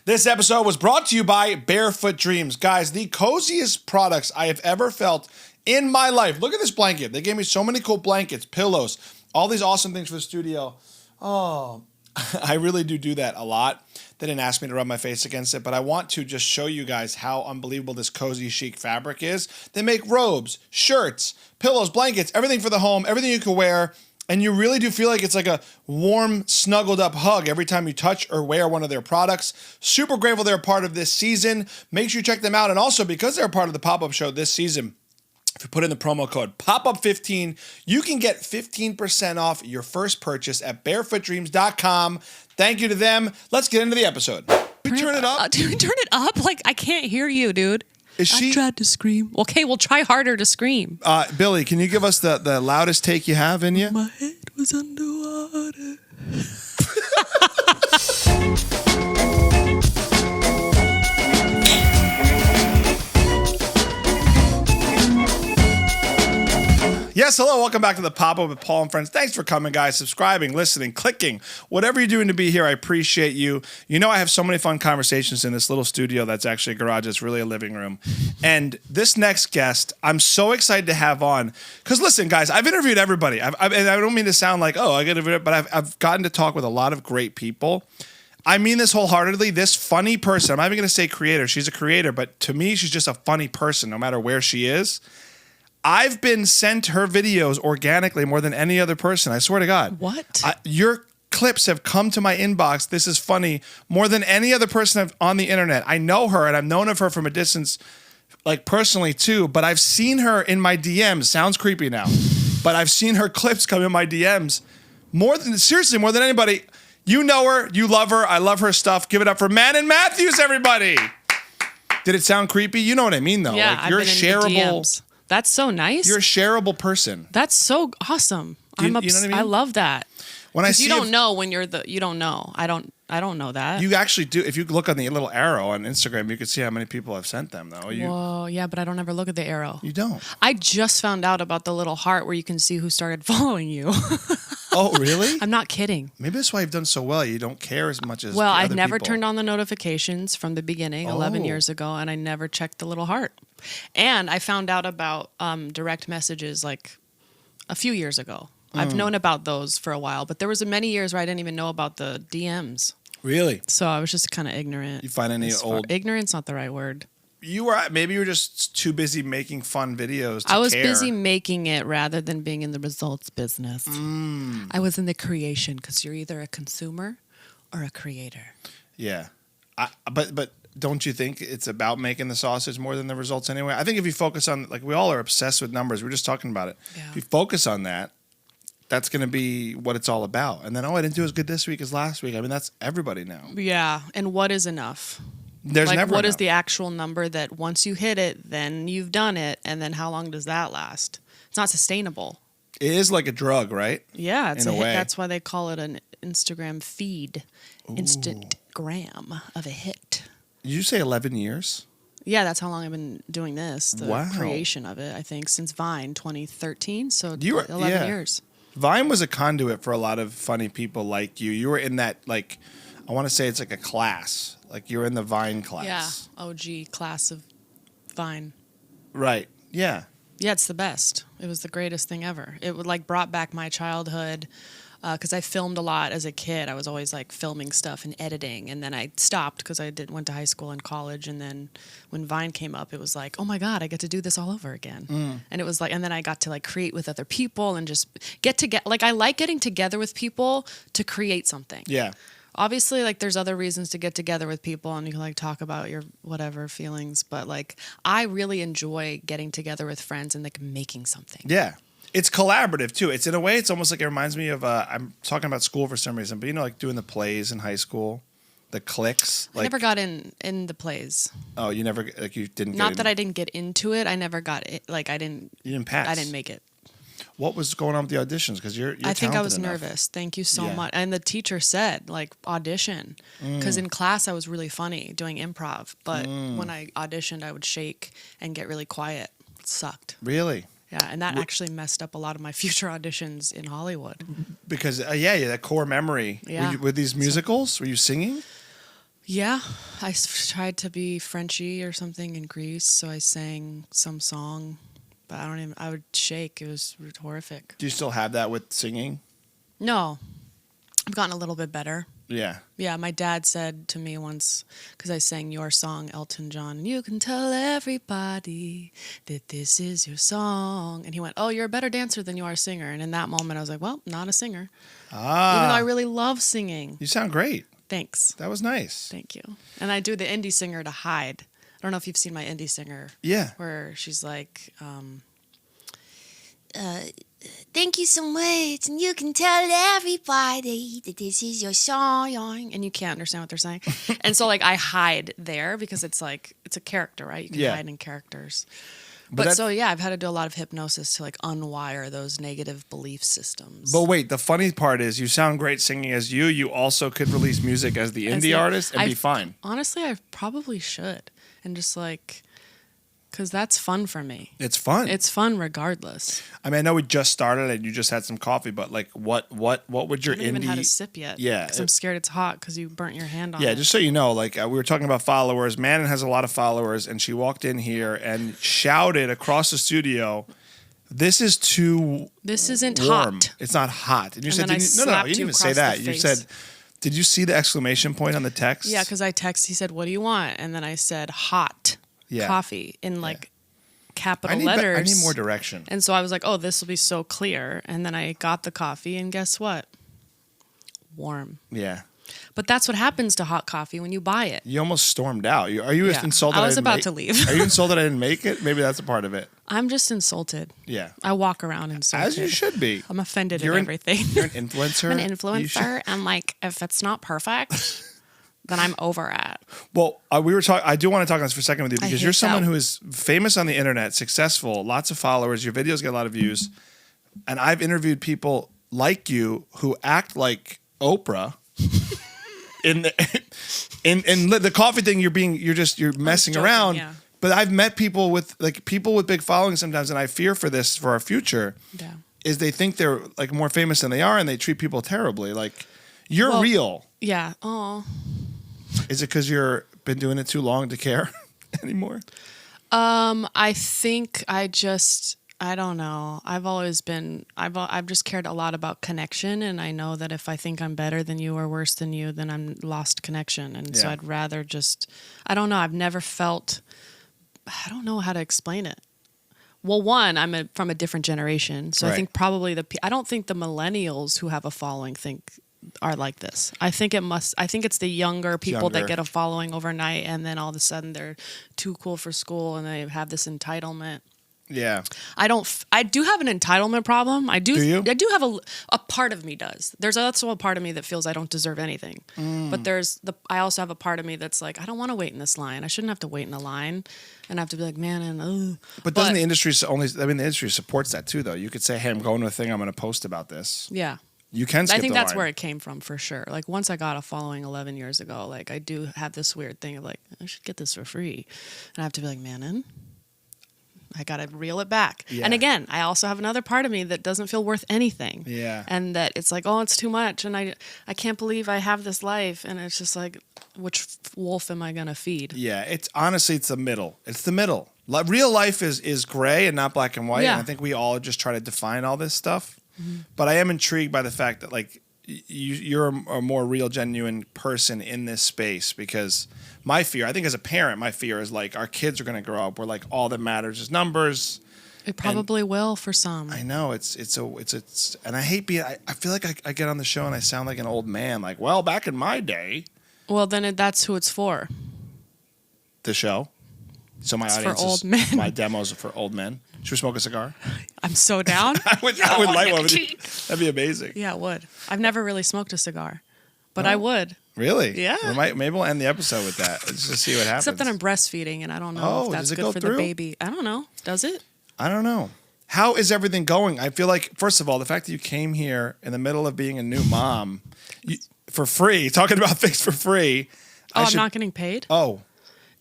This episode was brought to you by Barefoot Dreams. Guys, the coziest products I have ever felt in my life. Look at this blanket. They gave me so many cool blankets, pillows, all these awesome things for the studio. Oh, I really do that a lot. They didn't ask me to rub my face against it, but I want to just show you guys how unbelievable this cozy chic fabric is. They make robes, shirts, pillows, blankets, everything for the home, everything you can wear. And you really do feel like it's like a warm, snuggled up hug every time you touch or wear one of their products. Super grateful they're a part of this season. Make sure you check them out. And also, because they're a part of the pop-up show this season, if you put in the promo code POPUP15, you can get 15% off your first purchase at barefootdreams.com. Thank you to them. Let's get into the episode. We turn it up. Turn it up? Like, I can't hear you, dude. Is she? I tried to scream. Okay, we'll try harder to scream. Billy, can you give us the loudest take you have in you? My head was underwater. Yes, hello, welcome back to the Pop-Up with Paul and Friends. Thanks for coming, guys, subscribing, listening, clicking, whatever you're doing to be here, I appreciate you. You know I have so many fun conversations in this little studio that's actually a garage. It's really a living room. And this next guest, I'm so excited to have on. Because listen, guys, I've interviewed everybody. And I don't mean to sound like, oh, I get it, but I've gotten to talk with a lot of great people. I mean this wholeheartedly. This funny person, I'm not even going to say creator. She's a creator, but to me, she's just a funny person, no matter where she is. I've been sent her videos organically more than any other person. I swear to God. What? Your clips have come to my inbox. This is funny more than any other person on the internet. I know her, and I've known of her from a distance, like personally too. But I've seen her in my DMs. Sounds creepy now, but I've seen her clips come in my DMs more than anybody. You know her. You love her. I love her stuff. Give it up for MANON Matthews, everybody. Did it sound creepy? You know what I mean, though. Yeah, like, you're I've been shareable. in the DMs. That's so nice. You're a shareable person. That's so awesome. You know what I mean? I love that. When I see you don't know when you're you don't know. I don't know that. You actually do. If you look on the little arrow on Instagram, you can see how many people have sent them, though. Whoa, yeah, but I don't ever look at the arrow. You don't. I just found out about the little heart where you can see who started following you. Oh, really? I'm not kidding. Maybe that's why you've done so well. You don't care as much as I've never people. turned on the notifications from the beginning, 11 years ago, and I never checked the little heart. And I found out about direct messages like a few years ago. I've known about those for a while, but there was many years where I didn't even know about the DMs. Really? So I was just kind of ignorant. You find any old... Ignorant's not the right word. Maybe you were just too busy making fun videos to I was care. busy making it rather than being in the results business. I was in the creation because you're either a consumer or a creator. Yeah. But don't you think it's about making the sausage more than the results anyway? I think if you focus on... Like, we all are obsessed with numbers. We were just talking about it. Yeah. If you focus on that, that's going to be what it's all about. And then, I didn't do as good this week as last week. I mean, that's everybody now. Yeah. And what is enough? There's like, never what enough. is the actual number that once you hit it, then you've done it, and then how long does that last? It's not sustainable. It is like a drug, right? Yeah, it's in a way. hit. That's why they call it an Instagram feed. Ooh. Instagram of a hit. Did you say 11 years? Yeah, that's how long I've been doing this. The Wow. creation of it, I think, since Vine 2013. So 11 years. Vine was a conduit for a lot of funny people like you. You were in that, like, I want to say it's like a class. Like, you were in the Vine class. Yeah, OG class of Vine. Right, yeah. Yeah, it's the best. It was the greatest thing ever. It would brought back my childhood because I filmed a lot as a kid. I was always like filming stuff and editing, and then I stopped because I went to high school and college. And then when Vine came up, it was like, oh my God, I get to do this all over again. And it was like, and then I got to like create with other people and just like I like getting together with people to create something. Yeah. Obviously, like, there's other reasons to get together with people and you can, like, talk about your whatever feelings. But, like, I really enjoy getting together with friends and, like, making something. Yeah. It's collaborative, too. It's in a way, it's almost like it reminds me of, I'm talking about school for some reason, but, like, doing the plays in high school, the cliques. Like, I never got in the plays. Oh, you never, like, you didn't Not that I didn't get into it. I never got it. Like, You didn't pass. I didn't make it. What was going on with the auditions? Because you're I think I was enough. nervous. Thank you so much. And the teacher said, like, audition. Because in class I was really funny doing improv. But when I auditioned, I would shake and get really quiet. It sucked. Really? Yeah, and that actually messed up a lot of my future auditions in Hollywood. Because, that core memory. Yeah. Were these musicals? Were you singing? Yeah, tried to be Frenchy or something in Greece, so I sang some song, but I would shake. It was horrific. Do you still have that with singing? No, I've gotten a little bit better. Yeah. Yeah, my dad said to me once, because I sang your song, Elton John, you can tell everybody that this is your song. And he went, oh, you're a better dancer than you are a singer. And in that moment, I was like, well, not a singer. Even though I really love singing. You sound great. Thanks. That was nice. Thank you. And I do the indie singer to hide. I don't know if you've seen my indie singer. Yeah. Where she's like, thank you so much, and you can tell everybody that this is your song, and you can't understand what they're saying. And so, like, I hide there because it's like, it's a character, right? You can hide in characters. But so, yeah, I've had to do a lot of hypnosis to, like, unwire those negative belief systems. But wait, the funny part is you sound great singing as you. You also could release music as the indie artist and be fine. Honestly, I probably should. And just, like... Because that's fun for me. It's fun. It's fun regardless. I mean, I know we just started and you just had some coffee, but like, what would your indie? I haven't even had a sip yet. Yeah, because I'm scared it's hot because you burnt your hand on it. Yeah, just so you know, like we were talking about followers. Manon has a lot of followers, and she walked in here and shouted across the studio, "This is too. This isn't warm. hot. It's not hot." And you said, no, you didn't even say that. You said, "Did you see the exclamation point on the text?" Yeah, because I texted. He said, "What do you want?" And then I said, "Hot." Coffee in like capital letters. I need more direction. And so I was like, oh, this will be so clear. And then I got the coffee, and guess what? Warm. Yeah. But that's what happens to hot coffee when you buy it. You almost stormed out. Are you insulted? I was about to leave. Are you insulted I didn't make it? Maybe that's a part of it. I'm just insulted. Yeah. I walk around insulted. As you should be. I'm offended at everything. You're an influencer. I'm an influencer. And like, if it's not perfect... then I'm over at. Well, we were talking. I do want to talk on this for a second with you because you're someone who is famous on the internet, successful, lots of followers. Your videos get a lot of views, and I've interviewed people like you who act like Oprah. in the coffee thing, you're messing joking, around. Yeah. But I've met people with big followings sometimes, and I fear for this for our future. Yeah. Is they think they're like more famous than they are, and they treat people terribly. Like you're real. Yeah. Oh. Is it because you've been doing it too long to care anymore? I think I don't know. I've just cared a lot about connection, and I know that if I think I'm better than you or worse than you, then I'm lost connection. And so I'd rather I don't know. I've never felt, I don't know how to explain it. Well, one, I'm from a different generation. So I think probably I don't think the millennials who have a following are like this. I think it's the younger people that get a following overnight, and then all of a sudden they're too cool for school and they have this entitlement. Yeah. I do have an entitlement problem. I do. Do you? I do have a part of me does. There's also a part of me that feels I don't deserve anything. But I also have a part of me that's like, I don't want to wait in this line. I shouldn't have to wait in a line and have to be like, man, But doesn't the industry the industry supports that too, though? You could say, hey, I'm going to a thing, I'm going to post about this. Yeah. You can skip I think the that's line. where it came from for sure. Like once I got a following 11 years ago, like I do have this weird thing of like, I should get this for free. And I have to be like, Manon, I got to reel it back. Yeah. And again, I also have another part of me that doesn't feel worth anything. Yeah. And that it's like, oh, it's too much. And I can't believe I have this life. And it's just like, which wolf am I going to feed? Yeah. It's the middle. It's the middle. Real life is gray and not black and white. Yeah. And I think we all just try to define all this stuff. Mm-hmm. But I am intrigued by the fact that like you're a more real, genuine person in this space, because my fear, I think as a parent, my fear is like our kids are going to grow up where like all that matters is numbers. It probably will for some. I know it's and I hate being. I feel like I get on the show and I sound like an old man. Like, well, back in my day. Well, then that's who it's for. The show. So my audience for old men. My demos are for old men. Should we smoke a cigar? I'm so down. I would light one with you. That'd be amazing. Yeah, it would. I've never really smoked a cigar, but I would. Really? Yeah. Maybe we'll end the episode with that. Let's just see what happens. Except that I'm breastfeeding, and I don't know if that's good for the baby. I don't know. Does it? I don't know. How is everything going? I feel like, first of all, the fact that you came here in the middle of being a new mom for free, talking about things for free. I'm not getting paid? Oh.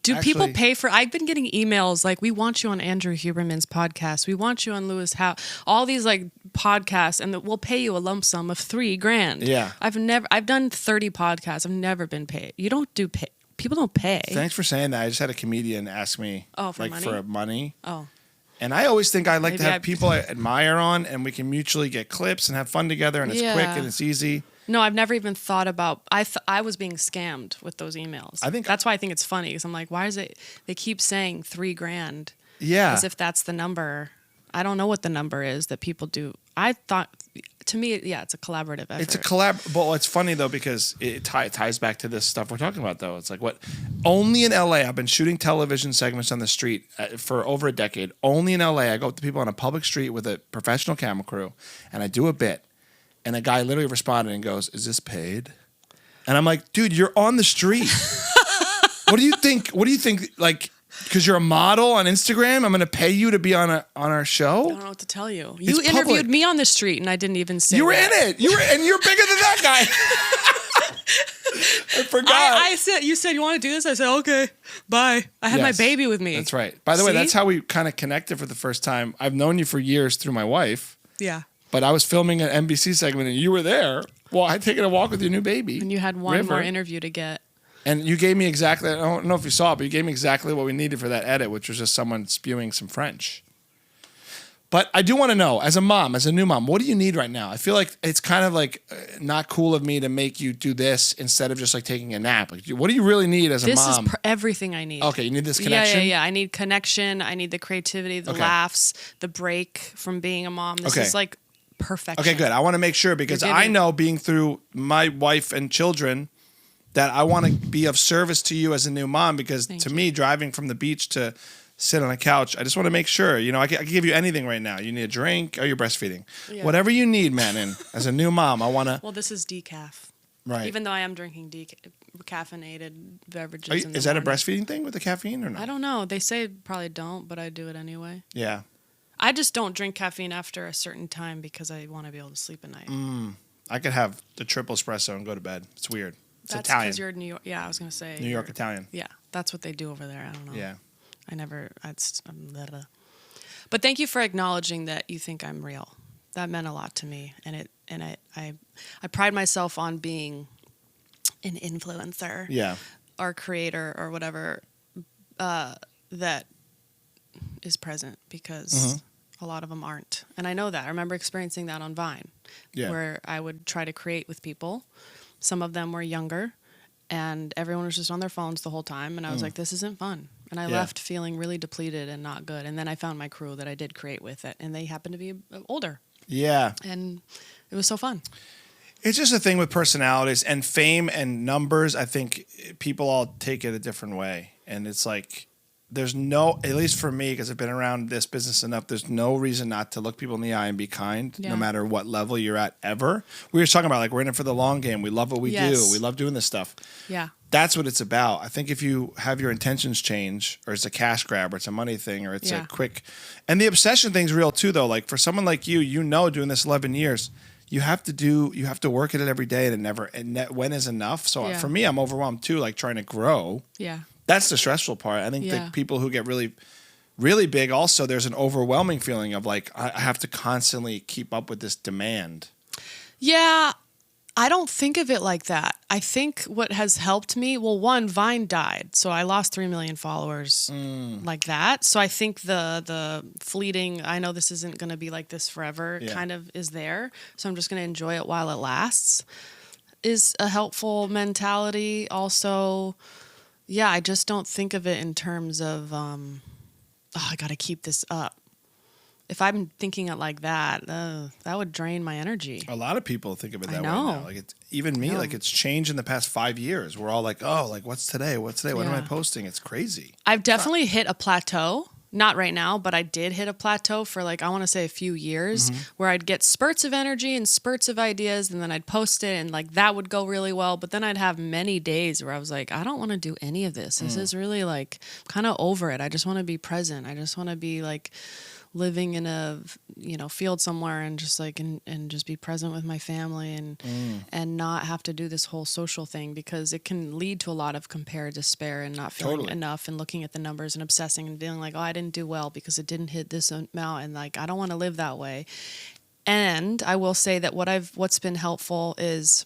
Do people Actually- pay for? I've been getting emails like, "We want you on Andrew Huberman's podcast. We want you on Lewis Howe." All these like podcasts, and we'll pay you a lump sum of $3,000. Yeah. I've done 30 podcasts. I've never been paid. You don't do pay. People don't pay. Thanks for saying that. I just had a comedian ask me, for money? for money. Oh, And I always think I like to Maybe have people I admire on, and we can mutually get clips and have fun together, and it's quick Yeah. and it's easy. no, I've never even thought about. I was being scammed with those emails. I think- that's why I think it's funny because I'm like, why is it? They keep saying $3,000 Yeah. as if that's the number. I don't know what the number is that people do. I thought, to me, yeah, it's a collaborative effort. It's a collab. Well, it's funny though because it ties back to this stuff we're talking about. Though it's like what only in LA. I've been shooting television segments on the street for over a decade. Only in LA, I go up to people on a public street with a professional camera crew, and I do a bit, and a guy literally responded and goes, "Is this paid?" And I'm like, "Dude, you're on the street. What do you think? What do you think? Like, because you're a model on Instagram, I'm going to pay you to be on our show?" I don't know what to tell you. It's You interviewed public. me on the street, and I didn't even say You were that. in it. And you're bigger than that guy. I forgot. I said, you said, you want to do this? I said, okay, bye. I had my Yes, baby with me. That's right. By the way, See? that's how we kind of connected for the first time. I've known you for years through my wife, Yeah. but I was filming an NBC segment and you were there. Well, I had taken a walk with your new baby. And you had one River. more interview to get. And you gave me exactly, I don't know if you saw it, but you gave me exactly what we needed for that edit, which was just someone spewing some French. But I do want to know, as a mom, as a new mom, what do you need right now? I feel like it's kind of like not cool of me to make you do this instead of just like taking a nap. Like, what do you really need as a This mom? is everything I need. Okay, you need this connection? Yeah. I need connection. I need the creativity, the Okay. laughs, the break from being a mom. This Okay. is like perfection. Okay, good. I want to make sure because You're I giving- know being through my wife and children that I want to be of service to you as a new mom because Thank to you. me, driving from the beach to sit on a couch, I just want to make sure, I can give you anything right now. You need a drink or you're breastfeeding. Yeah. Whatever you need, Manon, as a new mom, I want to, Well, this is decaf. right. Even though I am drinking caffeinated beverages. Are you- in the is that a morning. breastfeeding thing with the caffeine or no? I don't know. They say probably don't, but I do it anyway. Yeah. I just don't drink caffeine after a certain time because I want to be able to sleep at night. I could have the triple espresso and go to bed. It's weird. It's That's Italian. because you're New York. Yeah, I was gonna say New York you're- Italian. Yeah, that's what they do over there. I don't know. Yeah. I never. Blah, blah. But thank you for acknowledging that you think I'm real. That meant a lot to me, and I pride myself on being an influencer Yeah. or creator or whatever that is present because Mm-hmm. a lot of them aren't, and I know that. I remember experiencing that on Vine, Yeah. where I would try to create with people. Some of them were younger, and everyone was just on their phones the whole time. And I was like, this isn't fun. And I Yeah. left feeling really depleted and not good. And then I found my crew that I did create with it, and they happened to be older. Yeah. And it was so fun. It's just a thing with personalities and fame and numbers. I think people all take it a different way. And it's like, there's no, at least for me, because I've been around this business enough, there's no reason not to look people in the eye and be kind, no Yeah. matter what level you're at ever. We were talking about, like, we're in it for the long game. We love what we do. Yes. We love doing this stuff. Yeah. That's what it's about. I think if you have your intentions change, or it's a cash grab, or it's a money thing, or it's a Yeah. quick, and the obsession thing's real too, though. Like for someone like you, doing this 11 years, you have to work at it every day, and when is enough? So Yeah. for me, I'm overwhelmed too, like trying to grow. Yeah. That's the stressful part. I think Yeah. the people who get really, really big, also there's an overwhelming feeling of like I have to constantly keep up with this demand. Yeah. I don't think of it like that. I think what has helped me, well, one, Vine died, so I lost 3 million followers like that. So I think the fleeting, I know this isn't going to be like this forever, Yeah. kind of is there. So I'm just going to enjoy it while it lasts, is a helpful mentality. Also, yeah, I just don't think of it in terms of, I got to keep this up. If I'm thinking it like that, that would drain my energy. A lot of people think of it that way know. now. Like it's even me. know. Like it's changed in the past 5 years. We're all like, oh, like what's today? What's today? What am I Yeah. posting? It's crazy. I've definitely hit a plateau. Not right now, but I did hit a plateau for like, I want to say a few years where I'd get spurts of energy and spurts of ideas, and then I'd post it and like that would go really well. But then I'd have many days where I was like, I don't want to do any of this. This is really like kind of over it. I just want to be present. I just want to be like living in a field somewhere and just like and just be present with my family and not have to do this whole social thing, because it can lead to a lot of compare, despair, and not feeling enough, and looking at the numbers and obsessing and feeling like, oh, I didn't do well because it didn't hit this amount, and like I don't want to live that way. And I will say that what's been helpful is,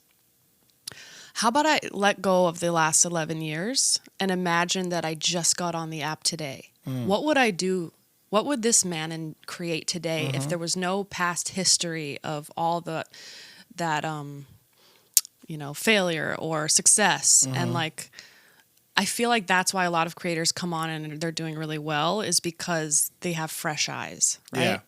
how about I let go of the last 11 years and imagine that I just got on the app today? What would I do? What would this Manon create today if there was no past history of all that failure or success? And like, I feel like that's why a lot of creators come on and they're doing really well, is because they have fresh eyes, right? Yeah.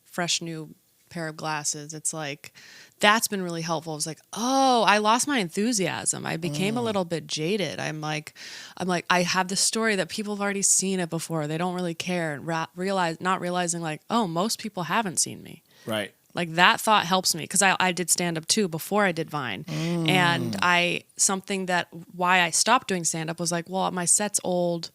Fresh new pair of glasses. It's like, that's been really helpful. It's like, oh, I lost my enthusiasm. I became a little bit jaded. I'm like, I have this story that people have already seen it before. They don't really care, and not realizing like, oh, most people haven't seen me. Right. Like that thought helps me, because I did stand up too before I did Vine. And why I stopped doing stand up was like, well, my set's old.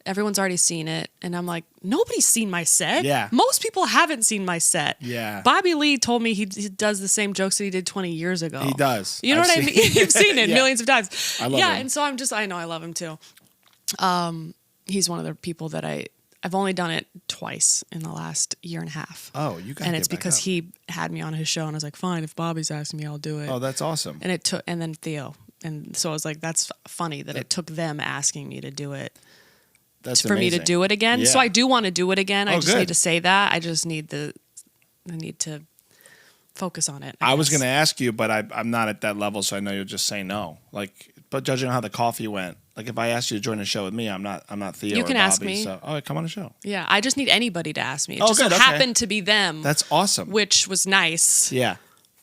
Everyone's already seen it. And I'm like, nobody's seen my set. Yeah. Most people haven't seen my set. Yeah. Bobby Lee told me he does the same jokes that he did 20 years ago. He does. You know what I mean? You've seen it millions of times. I love him. And so I know I love him too. He's one of the people that I've only done it twice in the last year and a half. Oh, you got. And it's because he had me on his show, and I was like, fine, if Bobby's asking me, I'll do it. Oh, that's awesome. And then Theo. And so I was like, that's funny that it took them asking me to do it. That's for amazing. me to do it again. Yeah. So I do want to do it again. I just good. need to say that. I just need I need to focus on it. I was going to ask you, but I'm not at that level, so I know you'll just say no. Like, but judging on how the coffee went, like if I asked you to join a show with me, I'm not Theo. You or can Bobby, ask me. So, come on a show. Yeah, I just need anybody to ask me. It good, okay. happened to be them. That's awesome. Which was nice. Yeah.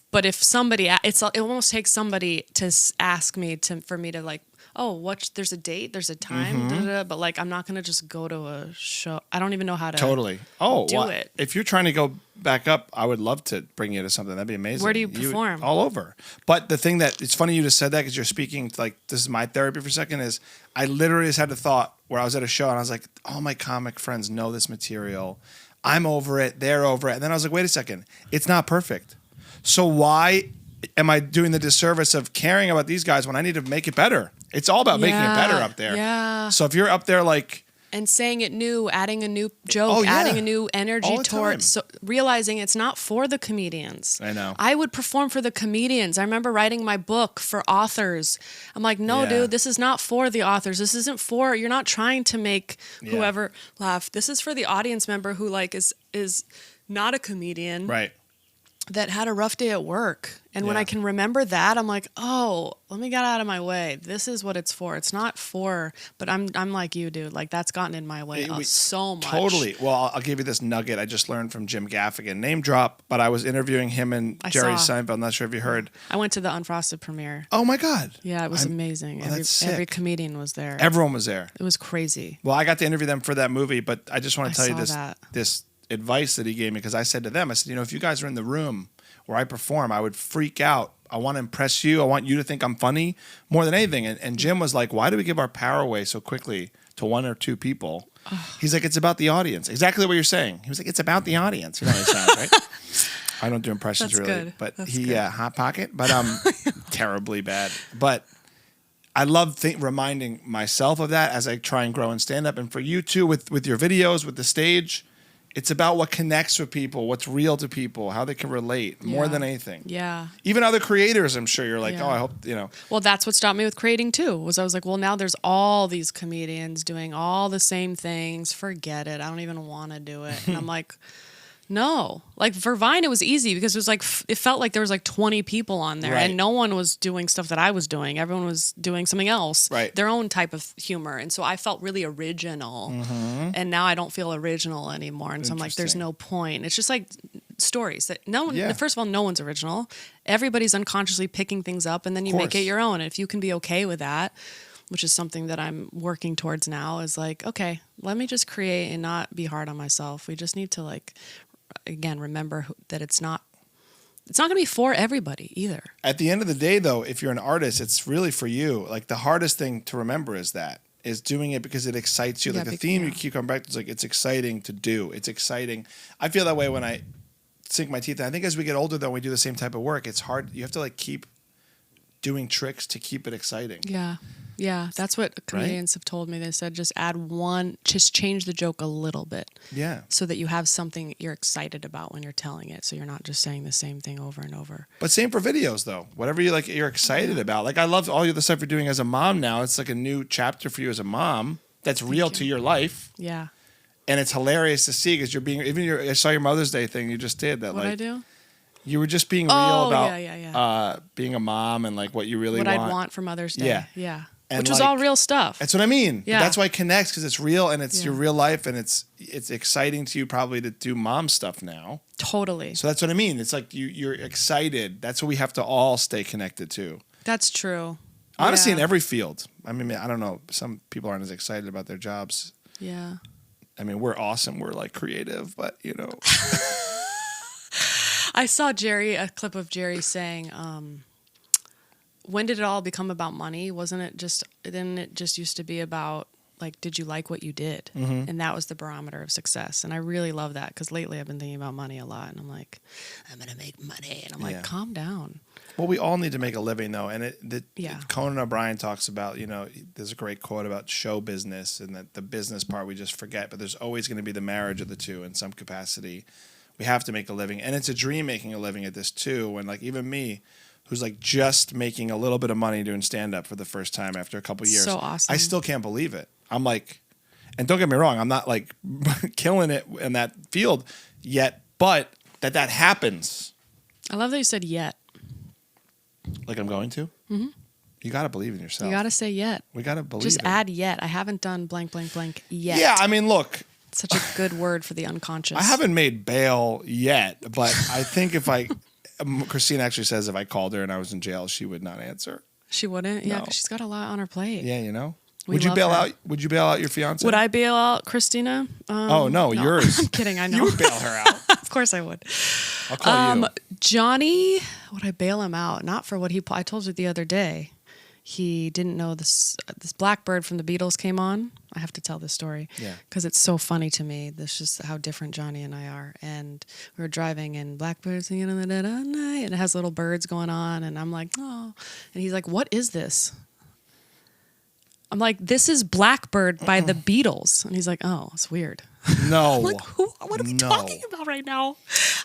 But if somebody, it almost takes somebody to ask me for me to like, oh, there's a date, there's a time, but like I'm not gonna just go to a show. I don't even know how to do it. If you're trying to go back up, I would love to bring you to something. That'd be amazing. Where do you perform? All over. But the thing that it's funny you just said that, because you're speaking like this is my therapy for a second, is I literally just had a thought where I was at a show and I was like, all my comic friends know this material. I'm over it. They're over it. And then I was like, wait a second, it's not perfect. So why am I doing the disservice of caring about these guys when I need to make it better? It's all about making it better up there. Yeah. So if you're up there like... And saying it new, adding a new joke, adding a new energy towards... So realizing it's not for the comedians. I know. I would perform for the comedians. I remember writing my book for authors. I'm like, no, dude, this is not for the authors. This isn't for... You're not trying to make whoever laugh. This is for the audience member who like is not a comedian. Right. That had a rough day at work. And when I can remember that, I'm like, oh, let me get out of my way. This is what it's for. It's not for, but I'm like you, dude. Like that's gotten in my way so much. Totally. Well, I'll give you this nugget I just learned from Jim Gaffigan. Name drop, but I was interviewing him and Jerry Seinfeld. I'm not sure if you heard. I went to the Unfrosted premiere. Oh my God. Yeah, it was amazing. Every comedian was there. Everyone was there. It was crazy. Well, I got to interview them for that movie, but I just want to tell you this advice that he gave me, because I said to them, I said, if you guys are in the room where I perform, I would freak out. I want to impress you. I want you to think I'm funny more than anything. And Jim was like, why do we give our power away so quickly to one or two people? He's like, it's about the audience. Exactly what you're saying. He was like, it's about the audience. You know how it sounds, right? I don't do impressions That's really. good. But That's good. Hot Pocket, but terribly bad. But I love reminding myself of that as I try and grow in stand-up. And for you too, with your videos, with the stage, it's about what connects with people, what's real to people, how they can relate more than anything. Yeah. Even other creators, I'm sure you're like, I hope, Well, that's what stopped me with creating too, was I was like, well, now there's all these comedians doing all the same things. Forget it. I don't even want to do it. And I'm like, no. Like for Vine, it was easy because it was like, it felt like there was like 20 people on there and no one was doing stuff that I was doing. Everyone was doing something else, their own type of humor. And so I felt really original. And now I don't feel original anymore. And so I'm like, there's no point. It's just like stories that no one, first of all, no one's original. Everybody's unconsciously picking things up and then you make it your own. And if you can be okay with that, which is something that I'm working towards now, is like, okay, let me just create and not be hard on myself. We just need to like, again, remember that it's not going to be for everybody either. At the end of the day, though, if you're an artist, it's really for you. Like the hardest thing to remember is that is doing it because it excites you. Yeah, Like the theme you keep coming back to is like, it's exciting to do. It's exciting. I feel that way when I sink my teeth in. I think as we get older, though, we do the same type of work. It's hard. You have to like keep doing tricks to keep it exciting. Yeah. Yeah. That's what comedians have told me. They said just just change the joke a little bit. Yeah. So that you have something you're excited about when you're telling it. So you're not just saying the same thing over and over. But same for videos, though. Whatever you're excited about. Like I love all the stuff you're doing as a mom now. It's like a new chapter for you as a mom that's real to your life. Yeah. And it's hilarious to see because you're being I saw your Mother's Day thing you just did that. What like I do? you were just being real about yeah. Being a mom and like what you really what want. I'd want for Mother's Day. Yeah. Yeah. And which was like, all real stuff. That's what I mean. Yeah. That's why it connects because it's real and it's your real life and it's exciting to you probably to do mom stuff now. Totally. So that's what I mean. It's like you're excited. That's what we have to all stay connected to. That's true. Honestly, in every field. I mean, I don't know. Some people aren't as excited about their jobs. Yeah. I mean, we're awesome. We're like creative, but you know. I saw a clip of Jerry saying, when did it all become about money? Didn't it just used to be about like, did you like what you did? Mm-hmm. And that was the barometer of success. And I really love that because lately I've been thinking about money a lot and I'm like, I'm going to make money. And I'm like, calm down. Well, we all need to make a living though. And Conan O'Brien talks about, there's a great quote about show business and that the business part we just forget, but there's always going to be the marriage of the two in some capacity. We have to make a living. And it's a dream making a living at this too. When like even me, who's like just making a little bit of money doing stand-up for the first time after a couple years. So awesome. I still can't believe it. I'm like, and don't get me wrong, I'm not like killing it in that field yet, but that happens. I love that you said yet. Like I'm going to? Mm-hmm. You got to believe in yourself. You got to say yet. We got to believe Just add yet. I haven't done blank, blank, blank yet. Yeah, I mean, look. It's such a good word for the unconscious. I haven't made bail yet, but I think Christine actually says if I called her and I was in jail, she would not answer. She wouldn't? Yeah, because she's got a lot on her plate. Yeah, Would you bail out your fiance? Would I bail out Christina? Oh, no, yours. I'm kidding, I know. You would bail her out. Of course I would. I'll call you. Johnny, would I bail him out? Not for what I told you the other day. He didn't know this Blackbird from the Beatles came on. I have to tell this story because it's so funny to me. This is how different Johnny and I are. And we were driving and Blackbird singing in the dead of night, and it has little birds going on. And I'm like, oh. And he's like, what is this? I'm like, this is Blackbird by the Beatles. And he's like, oh, it's weird. No. I'm like, what are we talking about right now?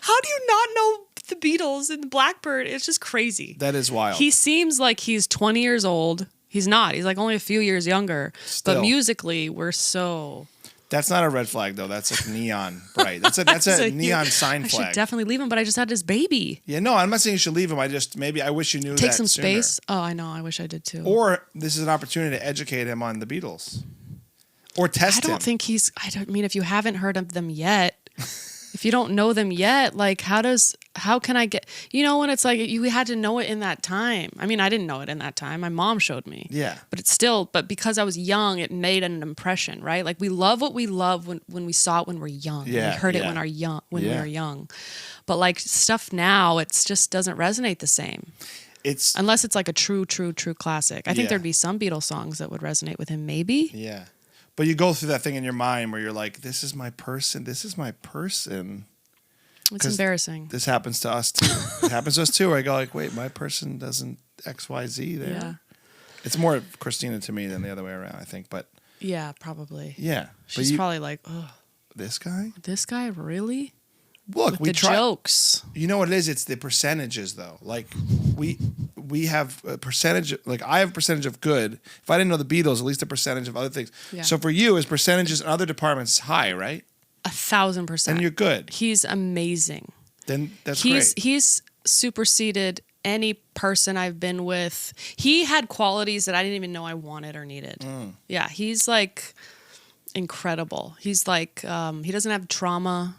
How do you not know the Beatles and the Blackbird? It's just crazy. That is wild. He seems like he's 20 years old. He's not. He's like only a few years younger. Still. But musically, we're so... That's not a red flag, though. That's like neon bright. That's a neon sign flag. I should definitely leave him, but I just had this baby. Yeah, no, I'm not saying you should leave him. I wish you knew that Take some sooner. space. Oh, I know. I wish I did too. Or this is an opportunity to educate him on the Beatles. Or test him. I don't think if you haven't heard of them yet, if you don't know them yet, like how can I get, when it's like you had to know it in that time. I mean, I didn't know it in that time. My mom showed me. Yeah. But because I was young, it made an impression, right? Like we love what we love when we saw it when we're young. Yeah. We heard it when we were young. But like stuff now, it just doesn't resonate the same. Unless it's like a true classic. I think there'd be some Beatles songs that would resonate with him, maybe. Yeah. But you go through that thing in your mind where you're like, this is my person. This is my person. It's embarrassing. This happens to us too. It happens to us too. Where I go like, wait, my person doesn't XYZ there. Yeah. It's more Christina to me than the other way around, I think. But yeah, probably. Yeah. She's probably like, oh, this guy? This guy, really? Look, we try jokes. You know what it is? It's the percentages, though. Like we have a percentage. Like I have a percentage of good. If I didn't know the Beatles, at least a percentage of other things. Yeah. So for you, is percentages in other departments high, right? 1,000%. And you're good. He's amazing. Then that's great. He's superseded any person I've been with. He had qualities that I didn't even know I wanted or needed. Yeah, he's like incredible. He's like he doesn't have trauma.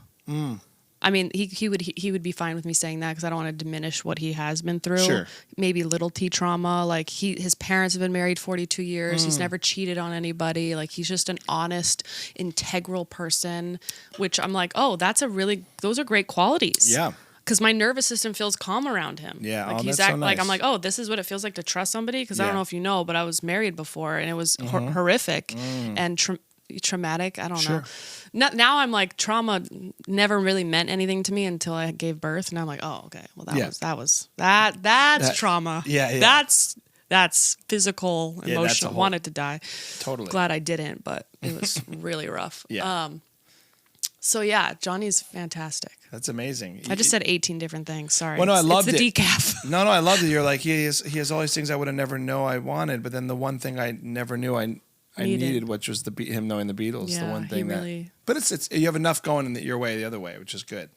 I mean, he would be fine with me saying that because I don't want to diminish what he has been through. Sure. Maybe little T trauma. Like his parents have been married 42 years. He's never cheated on anybody. Like he's just an honest, integral person, which I'm like, oh, those are great qualities. Yeah. because my nervous system feels calm around him. Yeah, like oh, he's that's so like I'm nice. like, oh, this is what it feels like to trust somebody. Because I don't Yeah. know if you know, but I was married before, and it was horrific and traumatic. I don't Sure. know. Now I'm like, trauma never really meant anything to me until I gave birth, and I'm like, oh, okay, well Yeah. that's That- trauma. yeah, yeah. That's physical, Yeah, that's a emotional. whole- Wanted to die. Totally. Glad I didn't, but it was really rough. Yeah. So yeah, Johnny's fantastic. That's amazing. I just said 18 different things. Sorry. Well, no, I loved it's the it. decaf. No, I loved it. You're like, he has all these things I would have never know I wanted, but then the one thing I never knew I needed, which was him knowing the Beatles. Yeah, the one thing he really. But it's you have enough going in your way the other way, which is good.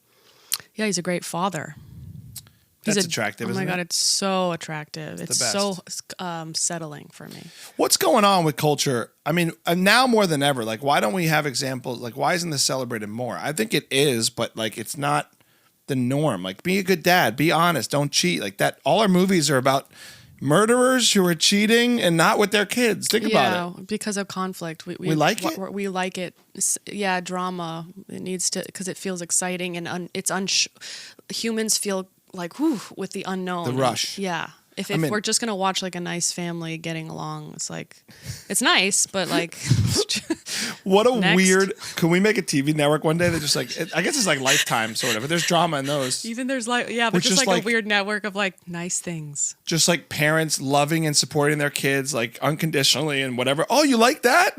Yeah, he's a great father. That's attractive. Oh my isn't God, it? it's so attractive. It's the so settling for me. What's going on with culture? I mean, now more than ever, like, why don't we have examples? Like, why isn't this celebrated more? I think it is, but like, it's not the norm. Like, be a good dad, be honest, don't cheat. Like that. All our movies are about murderers who are cheating and not with their kids. Think about it. Because of conflict. We like it? We like it. Yeah, drama. It needs to, because it feels exciting and humans feel like, whew, with the unknown. The rush. Yeah. If I mean- we're just going to watch like a nice family getting along, it's like, it's nice, but like. What a Next. weird. Can we make a TV network one day that just like? I guess it's like Lifetime sort of. But there's drama in those. Even there's like, yeah, but Which just is like like- a weird network of like nice things. Just like parents loving and supporting their kids like unconditionally and whatever. Oh, you like that?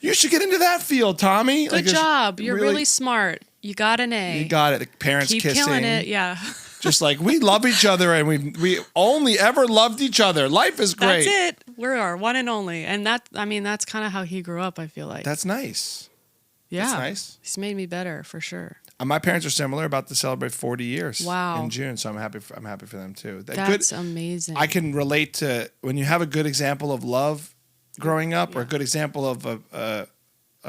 You should get into that field, Tommy. Good Like, it's job. You're really smart. You got an A. You got it. The parents Keep kissing. killing it. Yeah. Just like we love each other and we only ever loved each other. Life is great. That's it. We're our one and only. And that's kind of how he grew up, I feel like. That's nice. yeah. That's nice. He's made me better for sure. My parents are similar, about to celebrate 40 years Wow. in June, so I'm happy for them too. That's amazing. I can relate to when you have a good example of love growing up or a good example of a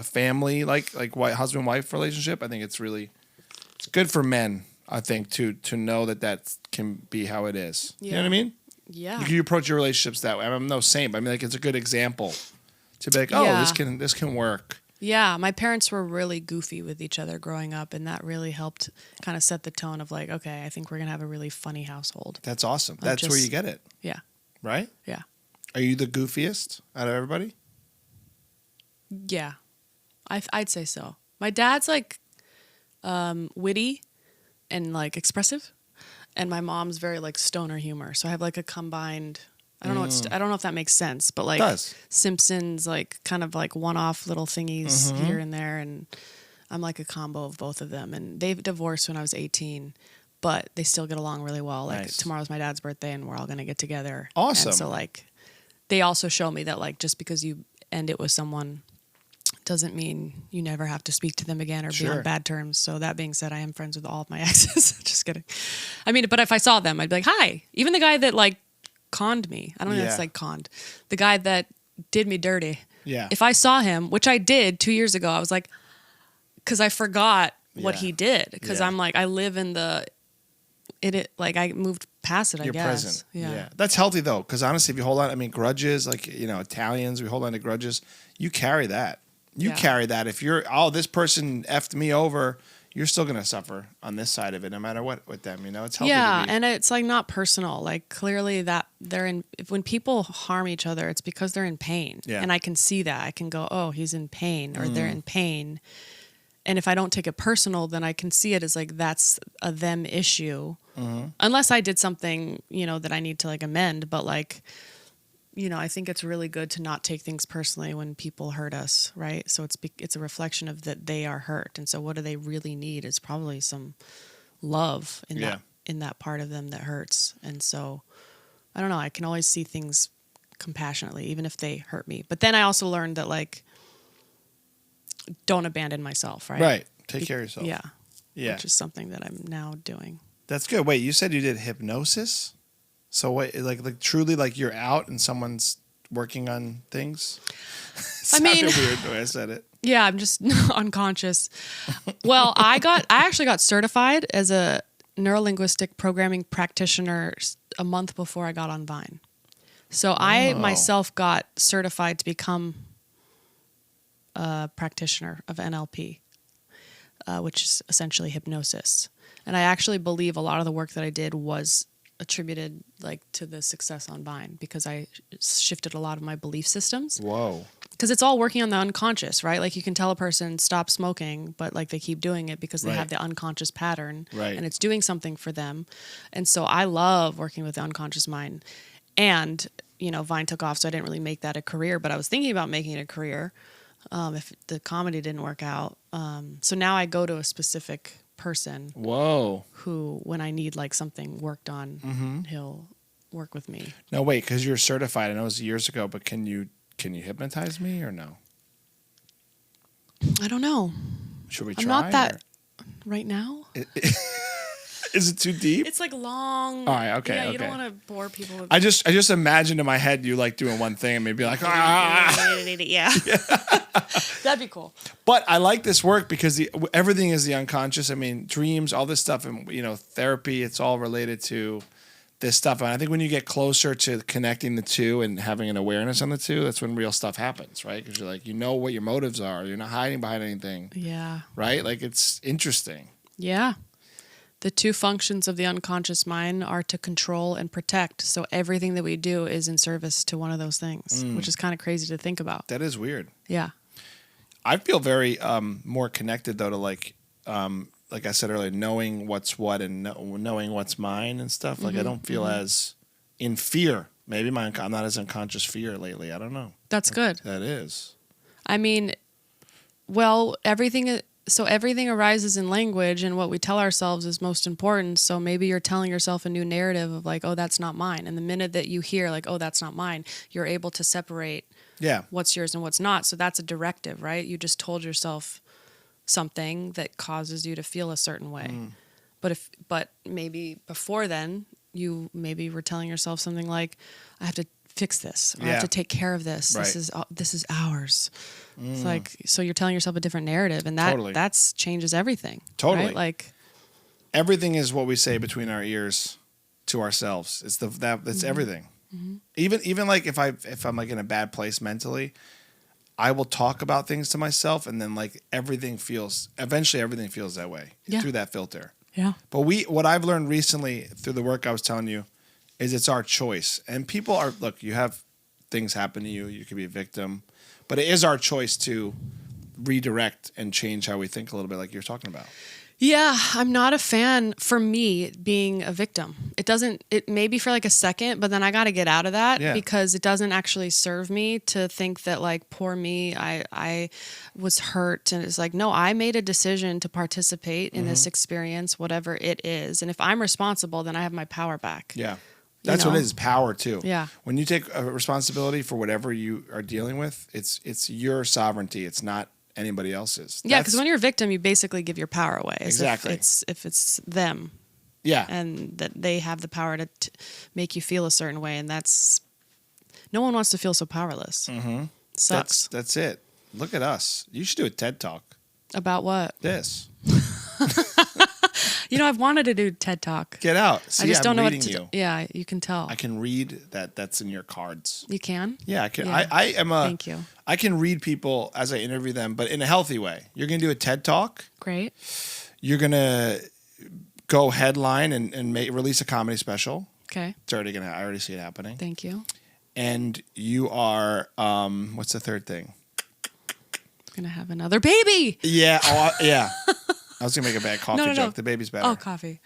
family like husband wife relationship. I think it's good for men. I think to know that can be how it is. You know what I mean? Yeah. You approach your relationships that way. I'm no saint, but I mean, like, it's a good example to be like, oh, Yeah. this can work. Yeah, my parents were really goofy with each other growing up, and that really helped kind of set the tone of like, okay, I think we're gonna have a really funny household. That's awesome. That's where you get it, Yeah, right? yeah, Are you the goofiest out of everybody? yeah. I'd say so. My dad's like witty and like expressive, and my mom's very like stoner humor. So I have like a combined. I don't know. I don't know if that makes sense, but like Does. Simpsons, like kind of like one-off little thingies here and there, and I'm like a combo of both of them. And they divorced when I was 18, but they still get along really well. Like Nice. tomorrow's my dad's birthday, and we're all gonna get together. Awesome. And so like, they also show me that like just because you end it with someone doesn't mean you never have to speak to them again or be Sure. on bad terms. So that being said, I am friends with all of my exes. Just kidding. I mean, but if I saw them, I'd be like, hi. Even the guy that like conned me. I don't know if Yeah. it's like conned. The guy that did me dirty. Yeah. If I saw him, which I did 2 years ago, I was like, because I forgot what Yeah. he did. Because Yeah. I'm like, I live in like I moved past it, I You're guess. present. Yeah. That's healthy though, because honestly, if you hold on, I mean, grudges, like, Italians, we hold on to grudges. You carry that. You Yeah. carry that. If you're, this person effed me over, you're still going to suffer on this side of it, no matter what with them. It's healthy. Yeah, to be, and it's like not personal. Like clearly that when people harm each other, it's because they're in pain. Yeah. And I can see that. I can go, oh, he's in pain, or they're in pain. And if I don't take it personal, then I can see it as like that's a them issue. Unless I did something, that I need to like amend. But like, I think it's really good to not take things personally when people hurt us, right? So it's a reflection of that they are hurt, and so what do they really need is probably some love in that part of them that hurts. And so I don't know. I can always see things compassionately, even if they hurt me. But then I also learned that like, don't abandon myself, right? right. Take care of yourself. Yeah. Yeah. Which is something that I'm now doing. That's good. Wait, you said you did hypnosis? So wait, like truly, like you're out and someone's working on things? I mean- Sounded weird the way I said it. Yeah, I'm just unconscious. Well, I actually got certified as a neurolinguistic programming practitioner a month before I got on Vine. So I myself got certified to become a practitioner of NLP, which is essentially hypnosis. And I actually believe a lot of the work that I did was attributed like to the success on Vine because I shifted a lot of my belief systems. Whoa. Because it's all working on the unconscious, right? Like you can tell a person stop smoking, but like they keep doing it because they Right. have the unconscious pattern, Right. and it's doing something for them. And so I love working with the unconscious mind. And you know, Vine took off, so I didn't really make that a career. But I was thinking about making it a career if the comedy didn't work out. So now I go to a specific person Whoa. who, when I need like something worked on, he'll work with me. No, wait, because you're certified. I know it was years ago, but can you hypnotize me or no? I don't know. Should we try? I'm not that or- right now. Is it too deep? It's like long. All right, okay, Yeah, okay. you don't want to bore people with. I just imagined in my head you like doing one thing and maybe like Yeah. That'd be cool. But I like this work because everything is the unconscious. I mean, dreams, all this stuff, and therapy. It's all related to this stuff. And I think when you get closer to connecting the two and having an awareness on the two, that's when real stuff happens, right? Because you're like, what your motives are. You're not hiding behind anything, Yeah. right? Like it's interesting. Yeah. The two functions of the unconscious mind are to control and protect. So everything that we do is in service to one of those things, which is kind of crazy to think about. That is weird. Yeah. I feel very more connected though to like I said earlier, knowing what's what and knowing what's mine and stuff. Like I don't feel as in fear. Maybe I'm not as unconscious fear lately. I don't know. That's good. That is. I mean, well, everything arises in language, and what we tell ourselves is most important. So maybe you're telling yourself a new narrative of like, oh, that's not mine. And the minute that you hear like, oh, that's not mine, you're able to separate what's yours and what's not. So that's a directive, right? You just told yourself something that causes you to feel a certain way. But maybe before then, you maybe were telling yourself something like, I have to fix this. Or I have to take care of this. Right. This is ours. It's like, so you're telling yourself a different narrative, and that changes everything. Totally. Right? Like Everything is what we say between our ears to ourselves. It's everything. Even like if I'm like in a bad place mentally, I will talk about things to myself, and then like eventually everything feels that way through that filter. Yeah. But what I've learned recently through the work I was telling you is it's our choice. And people you have things happen to you. You could be a victim, but it is our choice to redirect and change how we think a little bit, like you're talking about. Yeah, I'm not a fan for me being a victim. It may be for like a second, but then I got to get out of that because it doesn't actually serve me to think that like, poor me, I was hurt. And it's like, no, I made a decision to participate in this experience, whatever it is. And if I'm responsible, then I have my power back. Yeah. That's what it is, power too. Yeah. When you take a responsibility for whatever you are dealing with, it's your sovereignty. It's not anybody else's. Yeah, because when you're a victim, you basically give your power away. Exactly. If it's them. Yeah. And that they have the power to make you feel a certain way, and no one wants to feel so powerless. Mm-hmm. Sucks. That's it. Look at us. You should do a TED Talk. About what? This. I've wanted to do TED Talk. Get out. See, I just don't know what to you. Yeah, you can tell. I can read that's in your cards. You can? Yeah, I can. Yeah. I am a. Thank you. I can read people as I interview them, but in a healthy way. You're gonna do a TED Talk. Great. You're gonna go headline and release a comedy special. Okay. It's already I already see it happening. Thank you. And you are what's the third thing? Gonna have another baby. Yeah. Yeah. I was gonna make a bad coffee joke. No. The baby's better. Oh, coffee.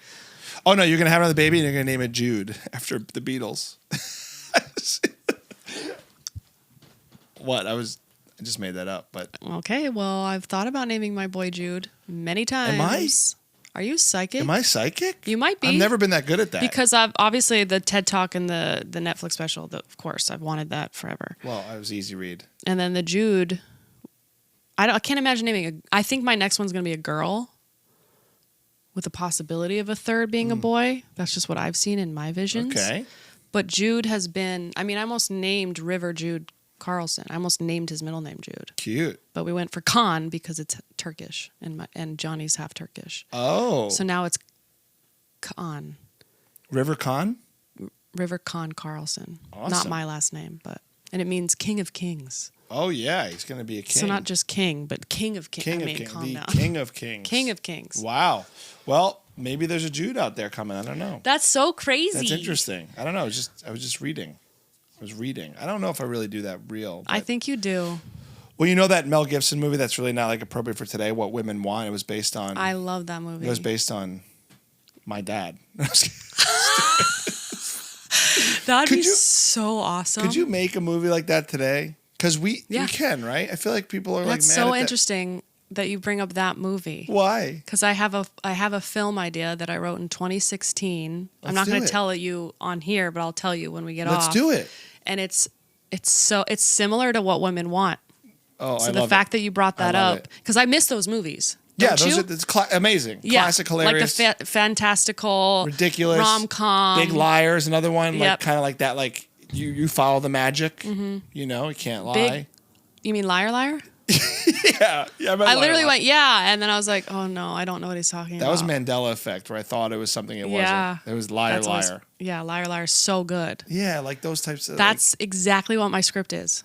Oh no, you're gonna have another baby and you're gonna name it Jude after the Beatles. What? I just made that up, but Okay, well, I've thought about naming my boy Jude many times. Am I? Are you psychic? Am I psychic? You might be. I've never been that good at that. Because I've obviously the TED Talk and the Netflix special, of course, I've wanted that forever. Well, I was easy read. And then the Jude, I can't imagine naming I think my next one's going to be a girl with the possibility of a third being a boy. That's just what I've seen in my visions. Okay. But Jude has been, I almost named River Jude Carlson. I almost named his middle name Jude. Cute. But we went for Khan because it's Turkish and Johnny's half Turkish. Oh. So now it's Khan. River Khan? River Khan Carlson. Awesome. Not my last name, and it means King of Kings. Oh yeah, he's gonna be a king. So not just king, but King of Kings. King of Kings. Calm down. King of Kings. King of Kings. Wow. Well, maybe there's a Jude out there coming. I don't know. That's so crazy. That's interesting. I don't know. I was just reading. I don't know if I really do that real. I think you do. Well, you know that Mel Gibson movie that's really not like appropriate for today, What Women Want? It was based on... I love that movie. It was based on my dad. That'd be so awesome. Could you make a movie like that today? Because we can, right? I feel like people are That's mad so at interesting that you bring up that movie. Why? Because I have a film idea that I wrote in 2016. I'm not going to tell you on here, but I'll tell you when we get off. Let's do it. And it's similar to What Women Want. Oh, so the fact that you brought that up, because I miss those movies. Yeah, it's amazing. Yeah. Classic, hilarious. Like the fantastical, ridiculous, rom-com. Big Liars, another one. Yep. Like kind of like that. Like you follow the magic. Mm-hmm. You know, you can't lie. You mean Liar Liar? yeah. I literally went, yeah, and then I was like, oh no, I don't know what he's talking about. That was Mandela effect, where I thought it was something it wasn't. It was Liar Liar. Liar Liar is so good. Yeah, like those types of... That's exactly what my script is.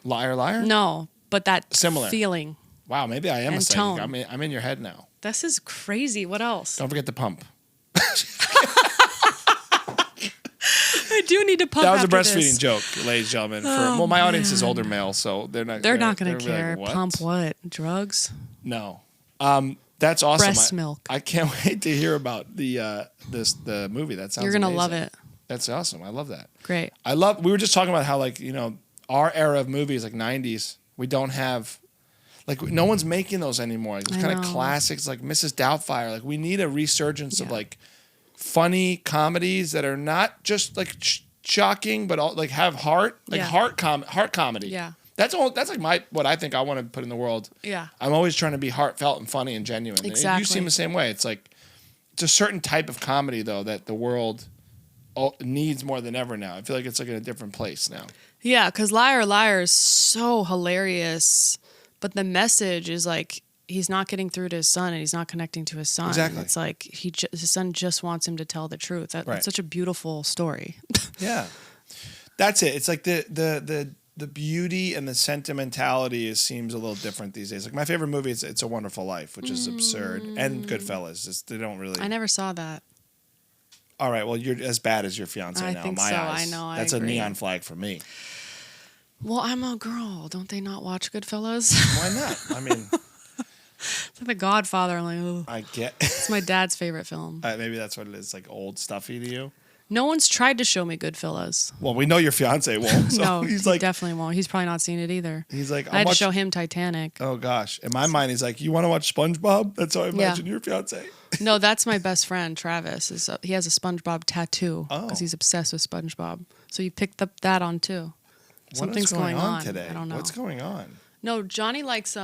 Liar Liar? No, but that similar feeling. Wow, maybe I am a psychic. Tone. I'm in your head now. This is crazy. What else? Don't forget to pump. I do need to pump. That was a breastfeeding joke, ladies and gentlemen. My audience is older male, so they're not going to care. Like, pump what? Drugs? No. That's awesome. Breast milk. I can't wait to hear about the movie. That sounds You're going to amazing. love it. That's awesome. I love that. Great. We were just talking about how, like, you know, our era of movies, like 90s, we don't have, like, no one's making those anymore. Like, those kind of classics, like Mrs. Doubtfire. Like, we need a resurgence of, like, funny comedies that are not just, like, shocking, but all, like, have heart. Like, heart comedy. Yeah. That's like what I think I want to put in the world. Yeah. I'm always trying to be heartfelt and funny and genuine. Exactly. You seem the same way. It's like, it's a certain type of comedy, though, that the world needs more than ever now. I feel like it's like in a different place now. Yeah, because Liar Liar is so hilarious, but the message is like he's not getting through to his son and he's not connecting to his son. Exactly. It's like his son just wants him to tell the truth. That's such a beautiful story. Yeah. That's it. It's like the beauty and the sentimentality seems a little different these days. Like my favorite movie is It's a Wonderful Life, which is absurd, and Goodfellas. They don't really... I never saw that. All right, well, you're as bad as your fiance now. Think in my so. eyes. I know. That's I agree. a neon flag for me. Well, I'm a girl. Don't they not watch Goodfellas? Why not? I mean, it's like The Godfather. I'm like, oh. I get. It's my dad's favorite film. Maybe that's what it is. Like old stuffy to you. No one's tried to show me Goodfellas. Well, we know your fiance won't. So no, he's like, definitely won't. He's probably not seen it either. He's like, I had to show him Titanic. Oh gosh, in my mind, he's like, you want to watch SpongeBob? That's how I imagine your fiance. No, that's my best friend Travis. He has a SpongeBob tattoo because he's obsessed with SpongeBob. So you picked up that on too. Something's going on today. I don't know. What's going on? No, Johnny likes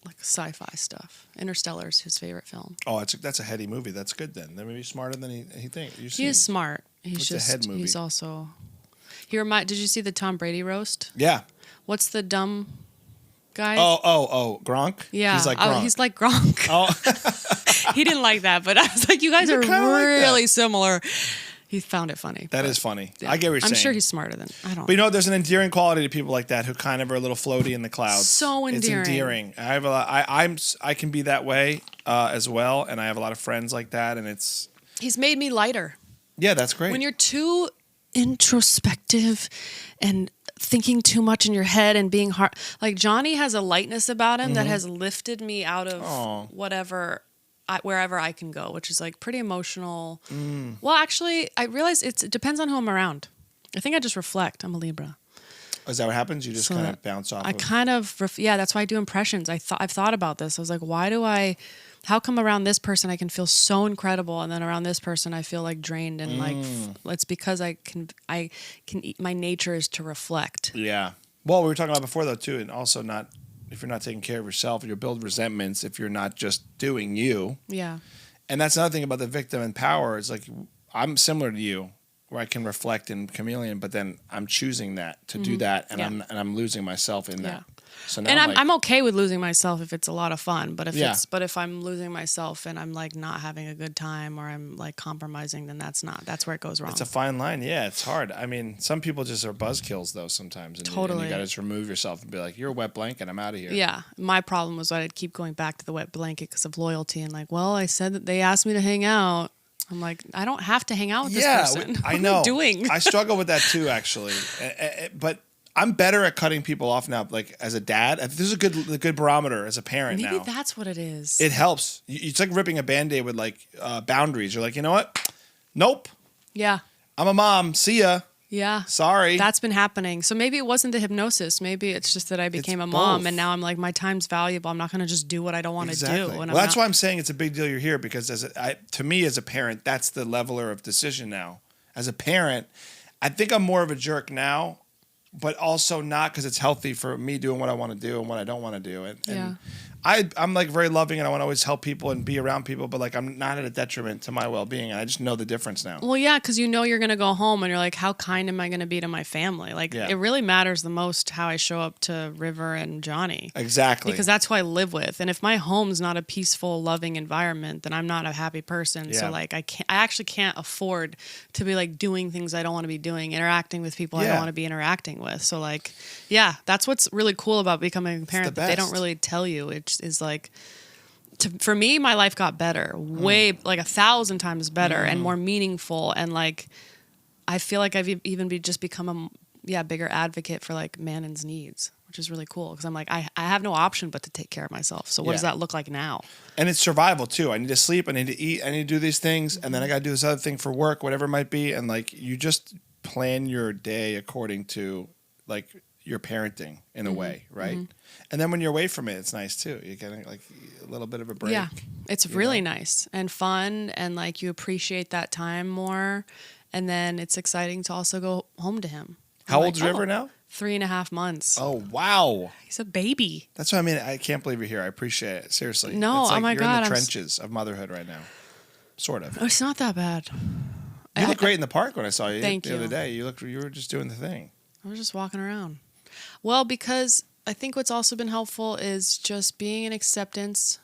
like sci-fi stuff. Interstellar is his favorite film. Oh, that's a heady movie. That's good then. They're maybe smarter than he thinks. He is smart. He's a head movie? He's also. Did you see the Tom Brady roast? Yeah. What's the dumb guy? Oh, Gronk? Yeah. He's like Gronk. He's like Gronk. Oh. He didn't like that, but I was like, you guys are really similar. He found it funny. That is funny. Yeah. I get what you're saying. I'm sure he's smarter than I don't. But you know, there's an endearing quality to people like that who kind of are a little floaty in the clouds. So endearing. It's endearing. I have I can be that way as well, and I have a lot of friends like that, and it's. He's made me lighter. Yeah, that's great. When you're too introspective and thinking too much in your head and being hard, like Johnny has a lightness about him that has lifted me out of whatever. Wherever I can go, which is like pretty emotional. Well, actually, I realize it depends on who I'm around. I think I just reflect. I'm a Libra. Is that what happens? You just kind of bounce off? That's why I do impressions. I've thought about this. I was like, how come around this person I can feel so incredible, and then around this person I feel like drained and like it's because I can my nature is to reflect. Yeah. Well, we were talking about before though too, and also not. If you're not taking care of yourself, you'll build resentments if you're not just doing you. Yeah. And that's another thing about the victim and power. It's like, I'm similar to you, where I can reflect and chameleon, but then I'm choosing that to do that, and I'm losing myself in that. So now And I'm like, I'm okay with losing myself if it's a lot of fun. But Yeah. if I'm losing myself and I'm like not having a good time or I'm like compromising, then that's where it goes wrong. it's a fine line. Yeah, it's hard. I mean, some people just are buzzkills though sometimes. And Totally. you got to just remove yourself and be like, you're a wet blanket. I'm out of here. Yeah. My problem was that I'd keep going back to the wet blanket because of loyalty and like, well, I said that they asked me to hang out. I'm like, I don't have to hang out with this person. I know. What am I doing? I struggle with that too, actually. But I'm better at cutting people off now. Like as a dad, this is a good barometer as a parent. Maybe now that's what it is. it helps. It's like ripping a Band-Aid with like boundaries. You're like, you know what? Nope. Yeah. I'm a mom. See ya. Yeah. Sorry. That's been happening. So maybe it wasn't the hypnosis. Maybe it's just that I became a mom both. and now I'm like, my time's valuable. I'm not going to just do what I don't want to do. Exactly. And Well, that's why I'm saying it's a big deal you're here because to me as a parent, that's the leveler of decision now. As a parent, I think I'm more of a jerk now, but also not because it's healthy for me doing what I want to do and what I don't want to do. And I'm like very loving and I want to always help people and be around people, but like I'm not at a detriment to my well-being. And I just know the difference now. Well, yeah, because you know you're going to go home and you're like, how kind am I going to be to my family? Like, Yeah. it really matters the most how I show up to River and Johnny. Exactly. Because that's who I live with. And if my home's not a peaceful, loving environment, then I'm not a happy person. Yeah. So, like, I actually can't afford to be, like, doing things I don't want to be doing, interacting with people I Yeah. don't want to be interacting with. So, like, yeah, that's what's really cool about becoming a parent that they don't best. really tell you. It is, like... For me, my life got better, way like 1,000 times better and more meaningful. And like, I feel like I've even just become a bigger advocate for like Manon's needs, which is really cool. Cause I'm like, I have no option but to take care of myself. So what does Yeah. that look like now? And it's survival too. I need to sleep. I need to eat. I need to do these things. And then I got to do this other thing for work, whatever it might be. And like, you just plan your day according to like your parenting in a way. Right. And then when you're away from it, it's nice too. You're getting like a little bit of a break. Yeah, it's really nice and fun. And like, you appreciate that time more. And then it's exciting to also go home to him. How old's River now? 3.5 months. Oh, wow. He's a baby. That's what I mean. I can't believe you're here. I appreciate it. Seriously. No, it's like oh my you're God, in the I'm trenches of motherhood right now. Sort of. Oh, it's not that bad. You look great in the park when I saw you Thank the you. other day. You were just doing the thing. I was just walking around. Well, because I think what's also been helpful is just being in acceptance,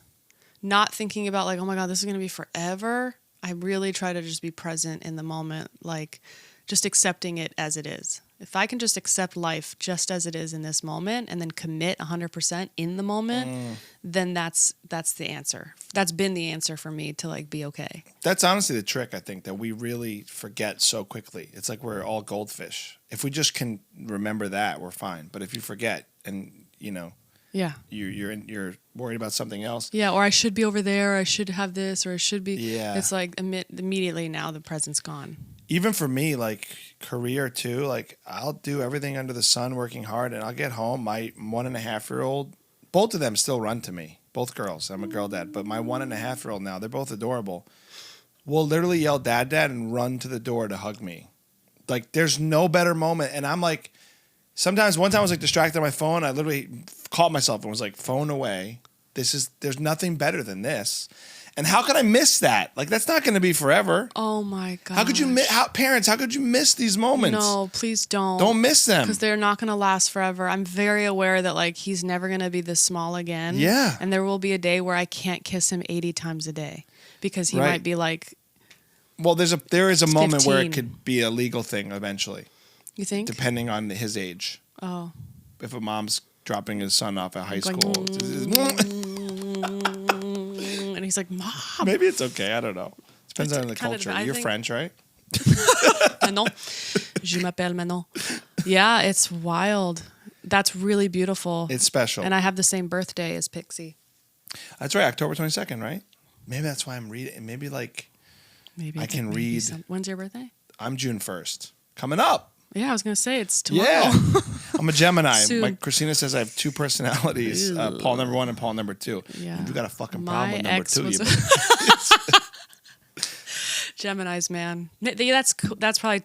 not thinking about like, oh my God, this is going to be forever. I really try to just be present in the moment, like just accepting it as it is. If I can just accept life just as it is in this moment and then commit 100% in the moment, then that's the answer. That's been the answer for me to like be okay. That's honestly the trick, I think, that we really forget so quickly. It's like we're all goldfish. If we just can remember that, we're fine. But if you forget and, you know, Yeah. you're worried about something else. Yeah, or I should be over there, or I should have this, or I should be. Yeah. It's like immediately now the present's gone. Even for me, like career too, like I'll do everything under the sun, working hard, and I'll get home. My 1.5-year-old, both of them still run to me. Both girls. I'm a girl dad, but my 1.5-year-old now, they're both adorable. Will literally yell "Dad, Dad" and run to the door to hug me. Like there's no better moment, and I'm like, sometimes one time I was like distracted on my phone. I literally caught myself and was like, phone away. There's nothing better than this. And how could I miss that? Like, that's not going to be forever. Oh my God. How could you parents, how could you miss these moments? No, please don't. Don't miss them. Because they're not going to last forever. I'm very aware that like he's never going to be this small again. Yeah. And there will be a day where I can't kiss him 80 times a day because he Right. might be like, Well, there is a moment where 15. it could be a legal thing eventually, you think? depending on his age. Oh. If a mom's dropping his son off at high Like, school. And he's like, Mom. Maybe it's okay. I don't know. Depends It's on the kind of culture. You're advising. French, right? Manon. Je m'appelle Manon. Yeah, it's wild. That's really beautiful. It's special. And I have the same birthday as Pixie. That's right. October 22nd, right? Maybe that's why I'm reading. Maybe like Maybe I can read. When's your birthday? I'm June 1st. Coming up. Yeah, I was gonna say it's tomorrow. Yeah. I'm a Gemini. Soon. Like Christina says, I have two personalities. Paul number 1 and Paul number 2. Yeah. You got a fucking My problem with number ex 2. was You Gemini's, man. That's probably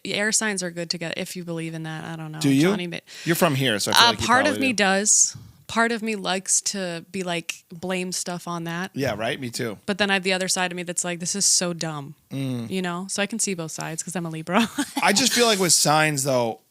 air signs are good to get if you believe in that. I don't know. Do you? Johnny, You're from here, so I feel like you part of probably me do. does. Part of me likes to be like blame stuff on that. Yeah, right? Me too. But then I have the other side of me that's like, this is so dumb. You know? So I can see both sides because I'm a Libra. I just feel like with signs, though,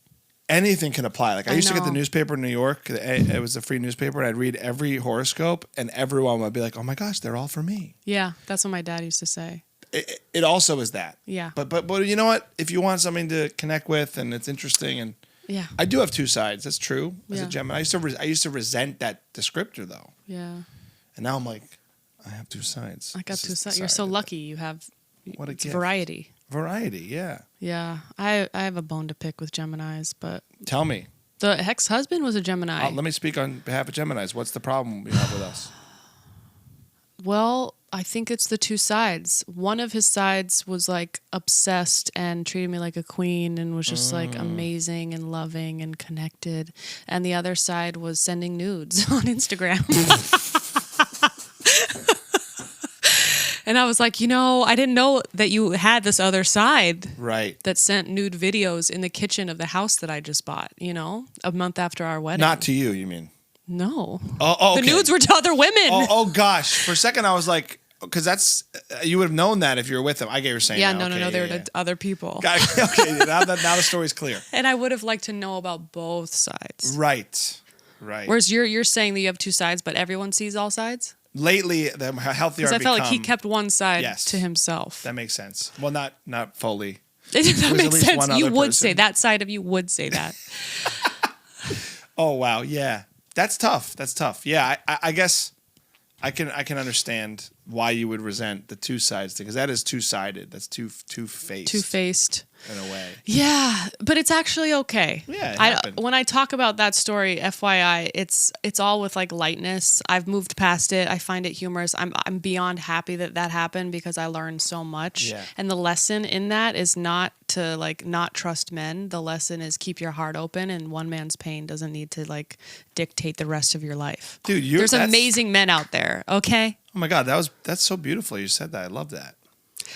anything can apply. Like I used to get the know. newspaper in New York. It was a free newspaper, and I'd read every horoscope, and everyone would be like, "Oh my gosh, they're all for me." Yeah, that's what my dad used to say. It also is that. Yeah. But you know what? If you want something to connect with and it's interesting, and Yeah. I do have two sides. That's true. As a Yeah. Gemini, I used to resent that descriptor though, Yeah. and now I'm like, I have two sides. I got This two is the sides. You're side so of it. lucky. You have What a it's gift. variety. Variety, yeah. Yeah. I have a bone to pick with Geminis, but Tell me. the ex-husband was a Gemini. Let me speak on behalf of Geminis. What's the problem you have with us? Well, I think it's the two sides. One of his sides was like obsessed and treated me like a queen and was just like amazing and loving and connected. And the other side was sending nudes on Instagram. And I was like, I didn't know that you had this other side Right. that sent nude videos in the kitchen of the house that I just bought, a month after our wedding. Not to you, you mean? No. Oh, okay. The nudes were to other women. Oh gosh. For a second, I was like, because that's you would have known that if you were with them. I get what you're saying. Yeah, now. no, Okay, they were yeah. to other people. Okay, now the story's clear. And I would have liked to know about both sides. Right. Whereas you're saying that you have two sides, but everyone sees all sides? Lately, the healthier Because I I've felt like he become, kept one side Yes. to himself. That makes sense. Well, not fully. that at makes least sense. one You other would person. say that side of you would say that. Oh wow, yeah. That's tough. Yeah, I guess I can understand why you would resent the two sides thing, because that is two-sided. That's two-faced. Two-faced. In a way. Yeah, but it's actually okay. Yeah, it happened. When I talk about that story, FYI, it's all with like lightness. I've moved past it. I find it humorous. I'm beyond happy that happened because I learned so much. Yeah. And the lesson in that is not to like not trust men. The lesson is keep your heart open, and one man's pain doesn't need to like dictate the rest of your life. Dude, there's amazing men out there. Okay. Oh my God, that's so beautiful. You said that. I love that.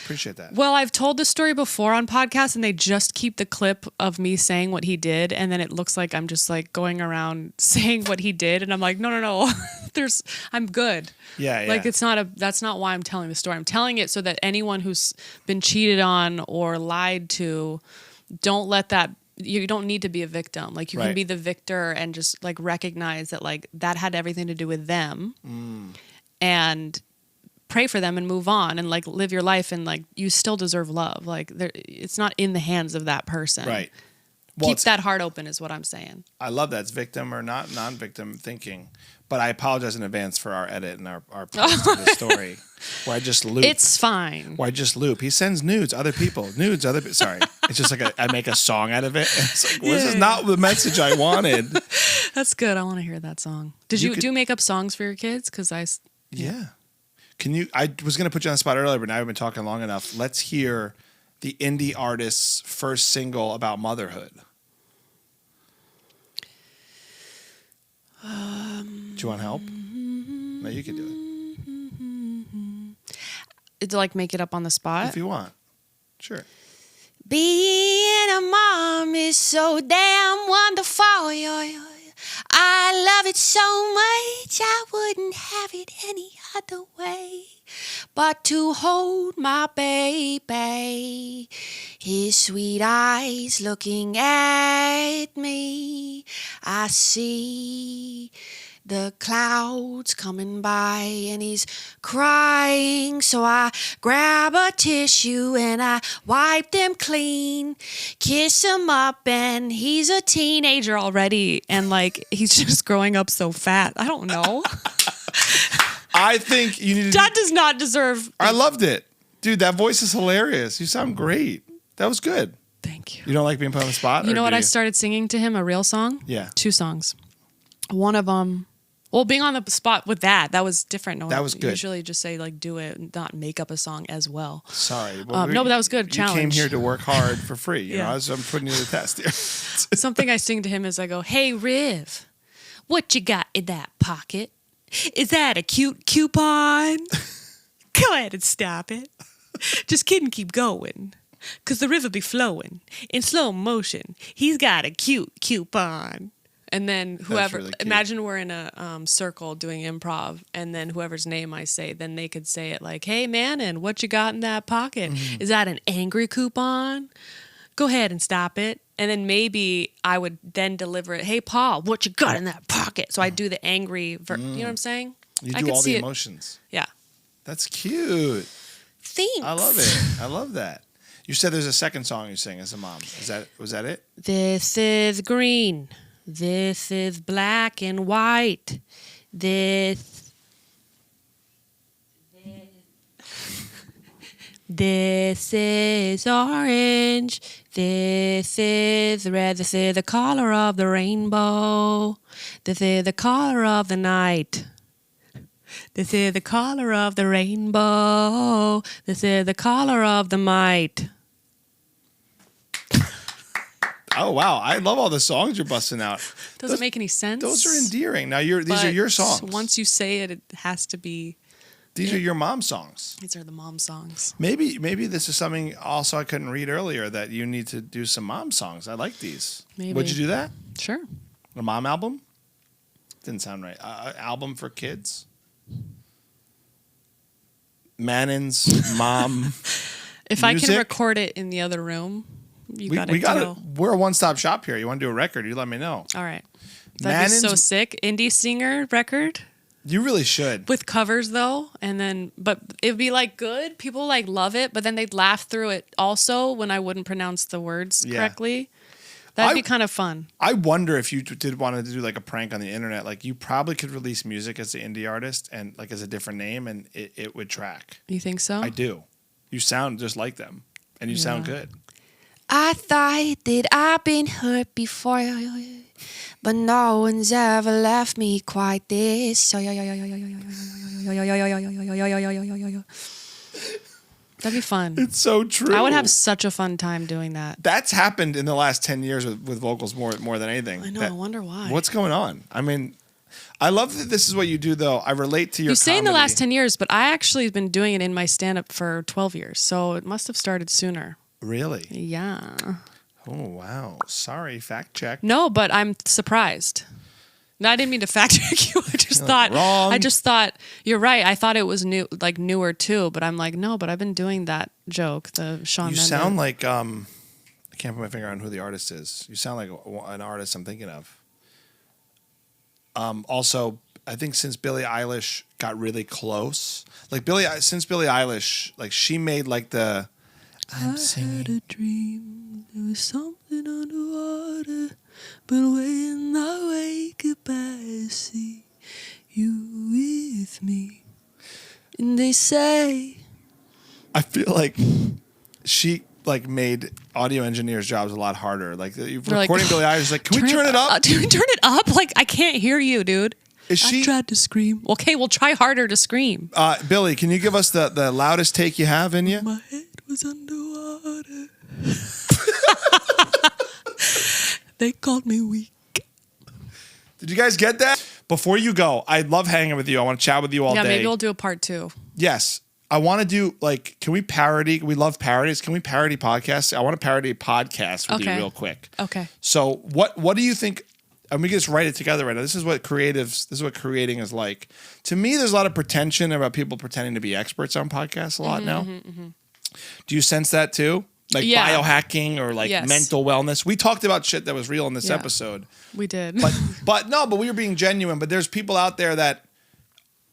Appreciate that. Well, I've told this story before on podcasts, and they just keep the clip of me saying what he did, and then it looks like I'm just like going around saying what he did, and I'm like, no. I'm good. Yeah. Like that's not why I'm telling the story. I'm telling it so that anyone who's been cheated on or lied to, don't let that. You don't need to be a victim. Like you can Right. be the victor and just like recognize that like that had everything to do with them, and pray for them and move on and like live your life, and like you still deserve love. Like it's not in the hands of that person. Right. Well, Keep that heart open is what I'm saying. I love that. It's victim or not non-victim thinking. But I apologize in advance for our edit and our post of the story where I just loop. It's fine. Where I just loop. He sends nudes, other people. Sorry. It's just like I make a song out of it. And it's like, well, this is not the message I wanted. That's good. I want to hear that song. Did you do make up songs for your kids? Because Yeah. I was going to put you on the spot earlier, but now we've been talking long enough. Let's hear the indie artist's first single about motherhood. Do you want help? No, you can do It's like make it up on the it. spot. If you want. Sure. Being a mom is so damn wonderful. I love it so much, I wouldn't have it any other way. But to hold my baby, his sweet eyes looking at me, I see the clouds coming by and he's crying. So I grab a tissue and I wipe them clean, kiss him up, and he's a teenager already. And like, he's just growing up so fat. I don't know. I think you need to. That does not deserve. I loved it. Dude, that voice is hilarious. You sound great. That was good. Thank you. You don't like being put on the spot? You know what? do I started singing to him a real song. Yeah. 2 songs. One of them. Well, being on the spot with that was different. No, That was good. Usually just say like do it, not make up a song as well. Sorry. No, but that was good. You came Challenge. here to work hard for free. You Yeah. know, I'm putting you to the test here. Something I sing to him is I go, "Hey Riv, what you got in that pocket? Is that a cute coupon? Go ahead and stop it. Just kidding, keep going. 'Cause the river be flowing in slow motion. He's got a cute coupon." And then whoever, really cute. imagine we're in a circle doing improv, and then whoever's name I say, then they could say it like, "Hey Manon, what you got in that pocket? Is that an angry coupon? Go ahead and stop it." And then maybe I would then deliver it. Hey, Paul, what you got in that pocket? So I do the angry, you know what I'm saying? You I do could all see the it. emotions. Yeah. That's cute. Thanks. I love it. I love that. You said there's a second song you sing as a mom. Was that it? This is green. This is black and white. This is orange. This is red. This is the color of the rainbow. This is the color of the night. This is the color of the rainbow. This is the color of the might. Oh wow, I love all the songs you're busting out. Doesn't make any sense. Those are endearing. Now these are your songs. Once you say it, it has to be. These are your mom songs. These are the mom songs. Maybe this is something also I couldn't read earlier, that you need to do some mom songs. I like these. Maybe. Would you do that? Sure. A mom album? Didn't sound right. Album for kids? Manon's mom. If music? I can record it in the other room, you got it. We're a one-stop shop here. You want to do a record? You let me know. All right. That'd be so sick. Indie singer record. You really should. With covers though, but it'd be like good. People like love it, but then they'd laugh through it also when I wouldn't pronounce the words correctly. That'd be kind of fun. I wonder if you did want to do like a prank on the internet, like you probably could release music as an indie artist and like as a different name, and it would track. You think so? I do. You sound just like them, and you sound good. I thought that I've been hurt before, but no one's ever left me quite this. That'd be fun. It's so true. I would have such a fun time doing that. That's happened in the last 10 years with vocals more than anything. I know. I wonder why. What's going on? I mean, I love that this is what you do, though. I relate to your You say in the comedy. last 10 years, but I actually have been doing it in my stand-up for 12 years, so it must have started sooner. Really? Yeah. Oh, wow. Sorry, fact check. No, but I'm surprised. No, I didn't mean to fact check you. Wrong. I just thought you're right. I thought it was newer too, but I'm like, no, but I've been doing that joke, the Shawn You Mendes. sound like, I can't put my finger on who the artist is. You sound like an artist I'm thinking of. Also, I think since Billie Eilish got really close, since Billie Eilish, like she made like the, I'm singing. had a dream, there was something underwater, but when I wake up I see you with me. And they say, I feel like she like made audio engineers' jobs a lot harder. Like recording Billie Eilish, like, can we turn it up? Can we turn it up? Like, I can't hear you, dude. I tried to scream. Okay, we'll try harder to scream. Billy, can you give us the loudest take you have in you? My head was underwater. They called me weak. Did you guys get that? Before you go, I love hanging with you. I want to chat with you all day. Yeah, maybe we'll do a part 2. Yes. I want to do, like, can we parody? We love parodies. Can we parody podcasts? I want to parody a podcast with you real quick. Okay. So what do you think? And we can just write it together right now. This is what creating is like. To me, there's a lot of pretension about people pretending to be experts on podcasts a lot now. Do you sense that too? Like biohacking or like mental wellness. We talked about shit that was real in this episode. We did. But we were being genuine. But there's people out there that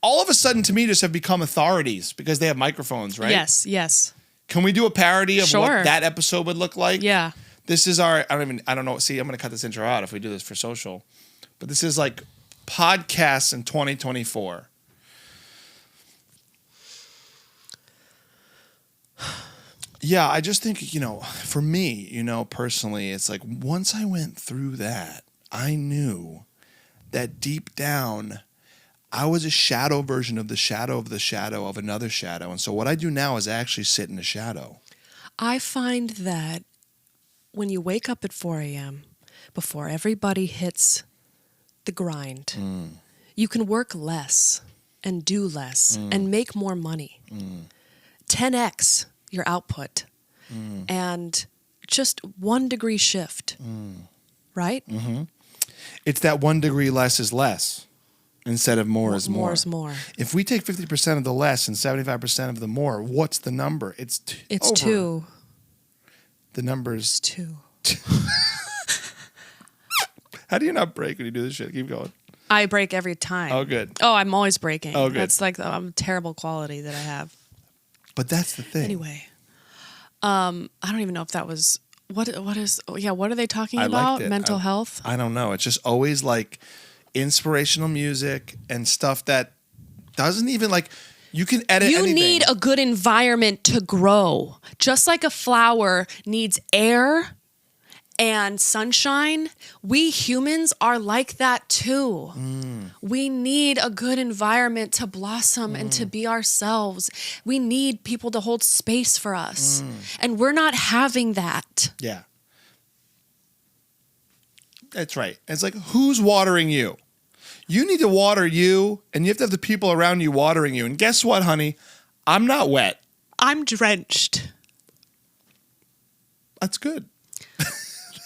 all of a sudden, to me, just have become authorities because they have microphones, right? Yes. Can we do a parody of what that episode would look like? Yeah. This is our, I don't know. See, I'm going to cut this intro out if we do this for social. But this is like podcasts in 2024. Yeah, I just think, for me, personally, it's like once I went through that, I knew that deep down, I was a shadow version of the shadow of another shadow. And so what I do now is actually sit in the shadow. I find that when you wake up at 4 a.m., before everybody hits the grind, you can work less and do less and make more money. 10x your output and just 1 degree shift, right? It's that 1 degree less is less instead of more is more. More is more. If we take 50% of the less and 75% of the more, what's the number? It's 2. The number is It's 2. How do you not break when you do this shit? Keep going. I break every time. Oh, good. Oh, I'm always breaking. Oh, good. That's like a terrible quality that I have. But that's the thing. Anyway, I don't even know if that was what is. Yeah, what are they talking I about? liked it. Mental health. I don't know. It's just always like inspirational music and stuff that doesn't even like. You can edit. You anything. need a good environment to grow, just like a flower needs air and sunshine. We humans are like that too. We need a good environment to blossom and to be ourselves. We need people to hold space for us. And we're not having that. Yeah. That's right. It's like, who's watering you? You need to water you, and you have to have the people around you watering you. And guess what, honey? I'm not wet. I'm drenched. That's good.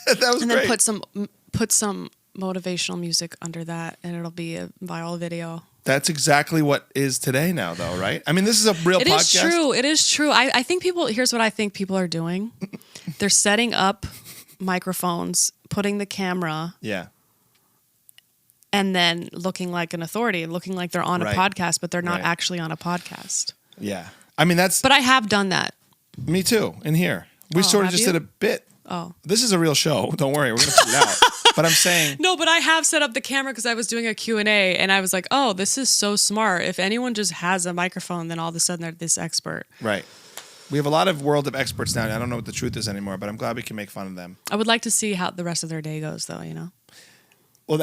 That was And great. then put some motivational music under that, and it'll be a viral video. That's exactly what is today now, though, right? I mean, this is a real It podcast. is true. It is true. I think people, here's what I think people are doing. They're setting up microphones, putting the camera, Yeah. and then looking like an authority, looking like they're on Right. a podcast, but they're not Right. actually on a podcast. Yeah. I mean, that's But I have done that. me too, in here. We sort of have just you? did a bit. Oh. This is a real show. Don't worry. We're going to put it out. But I'm saying, No, but I have set up the camera because I was doing a Q&A, and I was like, oh, this is so smart. If anyone just has a microphone, then all of a sudden they're this expert. right. We have a lot of world of experts now. I don't know what the truth is anymore, but I'm glad we can make fun of them. I would like to see how the rest of their day goes, though, you know? Well,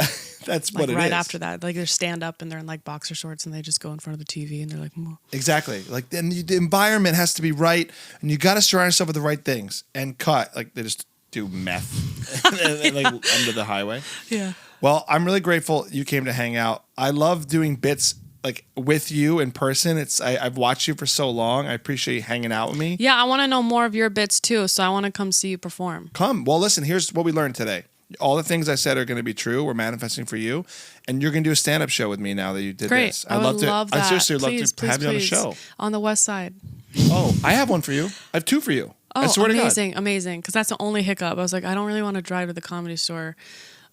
that's Like what it is. right after that. Like they stand up and they're in like boxer shorts and they just go in front of the TV and they're like, Exactly. Like then the environment has to be right, and you got to surround yourself with the right things. And cut like they just do meth like under the highway. yeah. Well, I'm really grateful you came to hang out. I love doing bits like with you in person. I've watched you for so long. I appreciate you hanging out with me. Yeah, I want to know more of your bits too, so I want to come see you perform. Come. Well, listen, here's what we learned today. All the things I said are going to be true. We're manifesting for you. And you're going to do a stand-up show with me now that you did Great. this. I would love that. I seriously would Please, love to have you on the please. show. On the west side. Oh, I have one for you. I have two for you. Oh, I swear amazing, amazing. Because that's the only hiccup. I was like, I don't really want to drive to the Comedy Store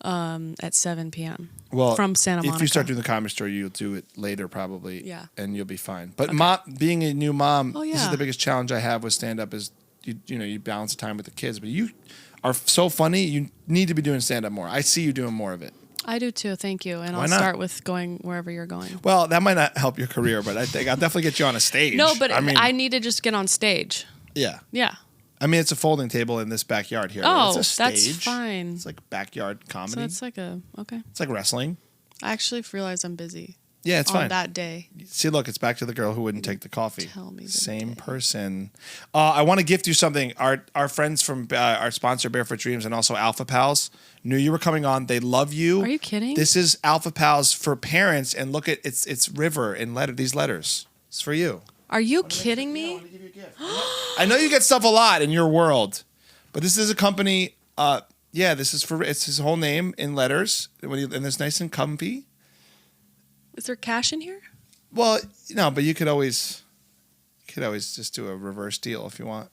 at 7 p.m. Well, from Santa Monica. If you start doing the Comedy Store, you'll do it later probably. Yeah. And you'll be fine. But being a new mom, Oh, this is yeah. the biggest challenge I have with stand-up is you balance the time with the kids. But you are so funny. You need to be doing stand-up more. I see you doing more of it. I do too, thank you. And Why I'll not? start with going wherever you're going. Well, that might not help your career, but I think I'll definitely get you on a stage. No, but I mean, I need to just get on stage. yeah. Yeah. I mean, it's a folding table in this backyard here. Oh, it's a stage. that's fine. It's like backyard comedy. So it's like okay. It's like wrestling. I actually realize I'm busy Yeah, it's on fine. that day. See, look, it's back to the girl who wouldn't take the coffee. Tell me the Same day. person. I want to gift you something. Our friends from our sponsor, Barefoot Dreams, and also Alpha Pals knew you were coming on. They love you. Are you kidding? This is Alpha Pals for parents, and look at it's River in these letters. It's for you. Are you kidding me? Give you a gift. I know you get stuff a lot in your world, but this is a company. This is it's his whole name in letters, and it's nice and comfy. Is there cash in here? Well, no, but you could always just do a reverse deal if you want.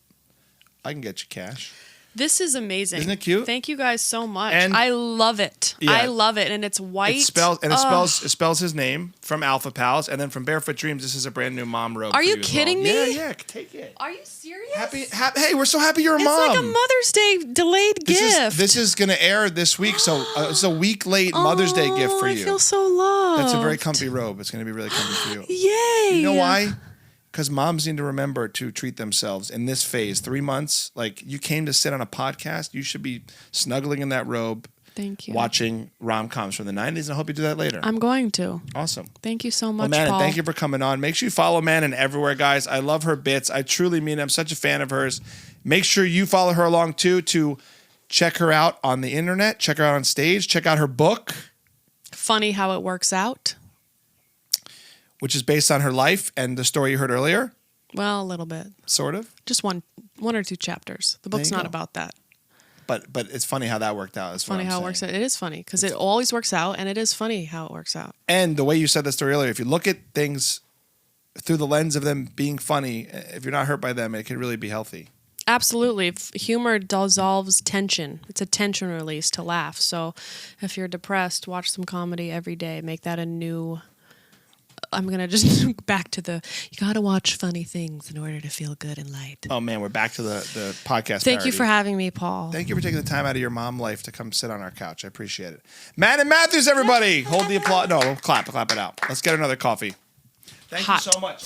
I can get you cash. This is amazing. Isn't it cute? Thank you guys so much. And- I love it. Yeah. I love it, and it's white. It spells his name from Alpha Pals, and then from Barefoot Dreams. This is a brand new mom robe. Are for you as kidding well. me? Yeah, take it. Are you serious? Happy. Hey, we're so happy you're a It's mom. like a Mother's Day delayed gift. This is gonna air this week, so it's a week late Mother's Day gift for I you. feel so loved. That's a very comfy robe. It's gonna be really comfy for you. Yay! You know why? Because moms need to remember to treat themselves in this phase. 3 months, like you came to sit on a podcast, you should be snuggling in that robe, Thank you. watching rom-coms from the 90s, and I hope you do that later. I'm going to. Awesome. Thank you so much, Well, Manon, Paul. thank you for coming on. Make sure you follow Manon everywhere, guys. I love her bits. I truly mean it. I'm such a fan of hers. Make sure you follow her along, too, to check her out on the internet, check her out on stage, check out her book, Funny how it works out. which is based on her life and the story you heard earlier, Well, a little bit. sort of. Just one or two chapters. The book's you not go. about that. But it's funny how that worked out. Is what Funny I'm how it saying. works out. It is funny because it always works out, and it is funny how it works out. And the way you said the story earlier, if you look at things through the lens of them being funny, if you're not hurt by them, it can really be healthy. Absolutely. Humor dissolves tension. It's a tension release to laugh. So if you're depressed, watch some comedy every day. Make that a new... I'm going to just back to you got to watch funny things in order to feel good and light. Oh, man, we're back to the podcast Thank parody. you for having me, Paul. Thank you for taking the time out of your mom life to come sit on our couch. I appreciate it. Manon Matthews, everybody. Hold the applause. No, clap it out. Let's get another coffee. Thank you so much.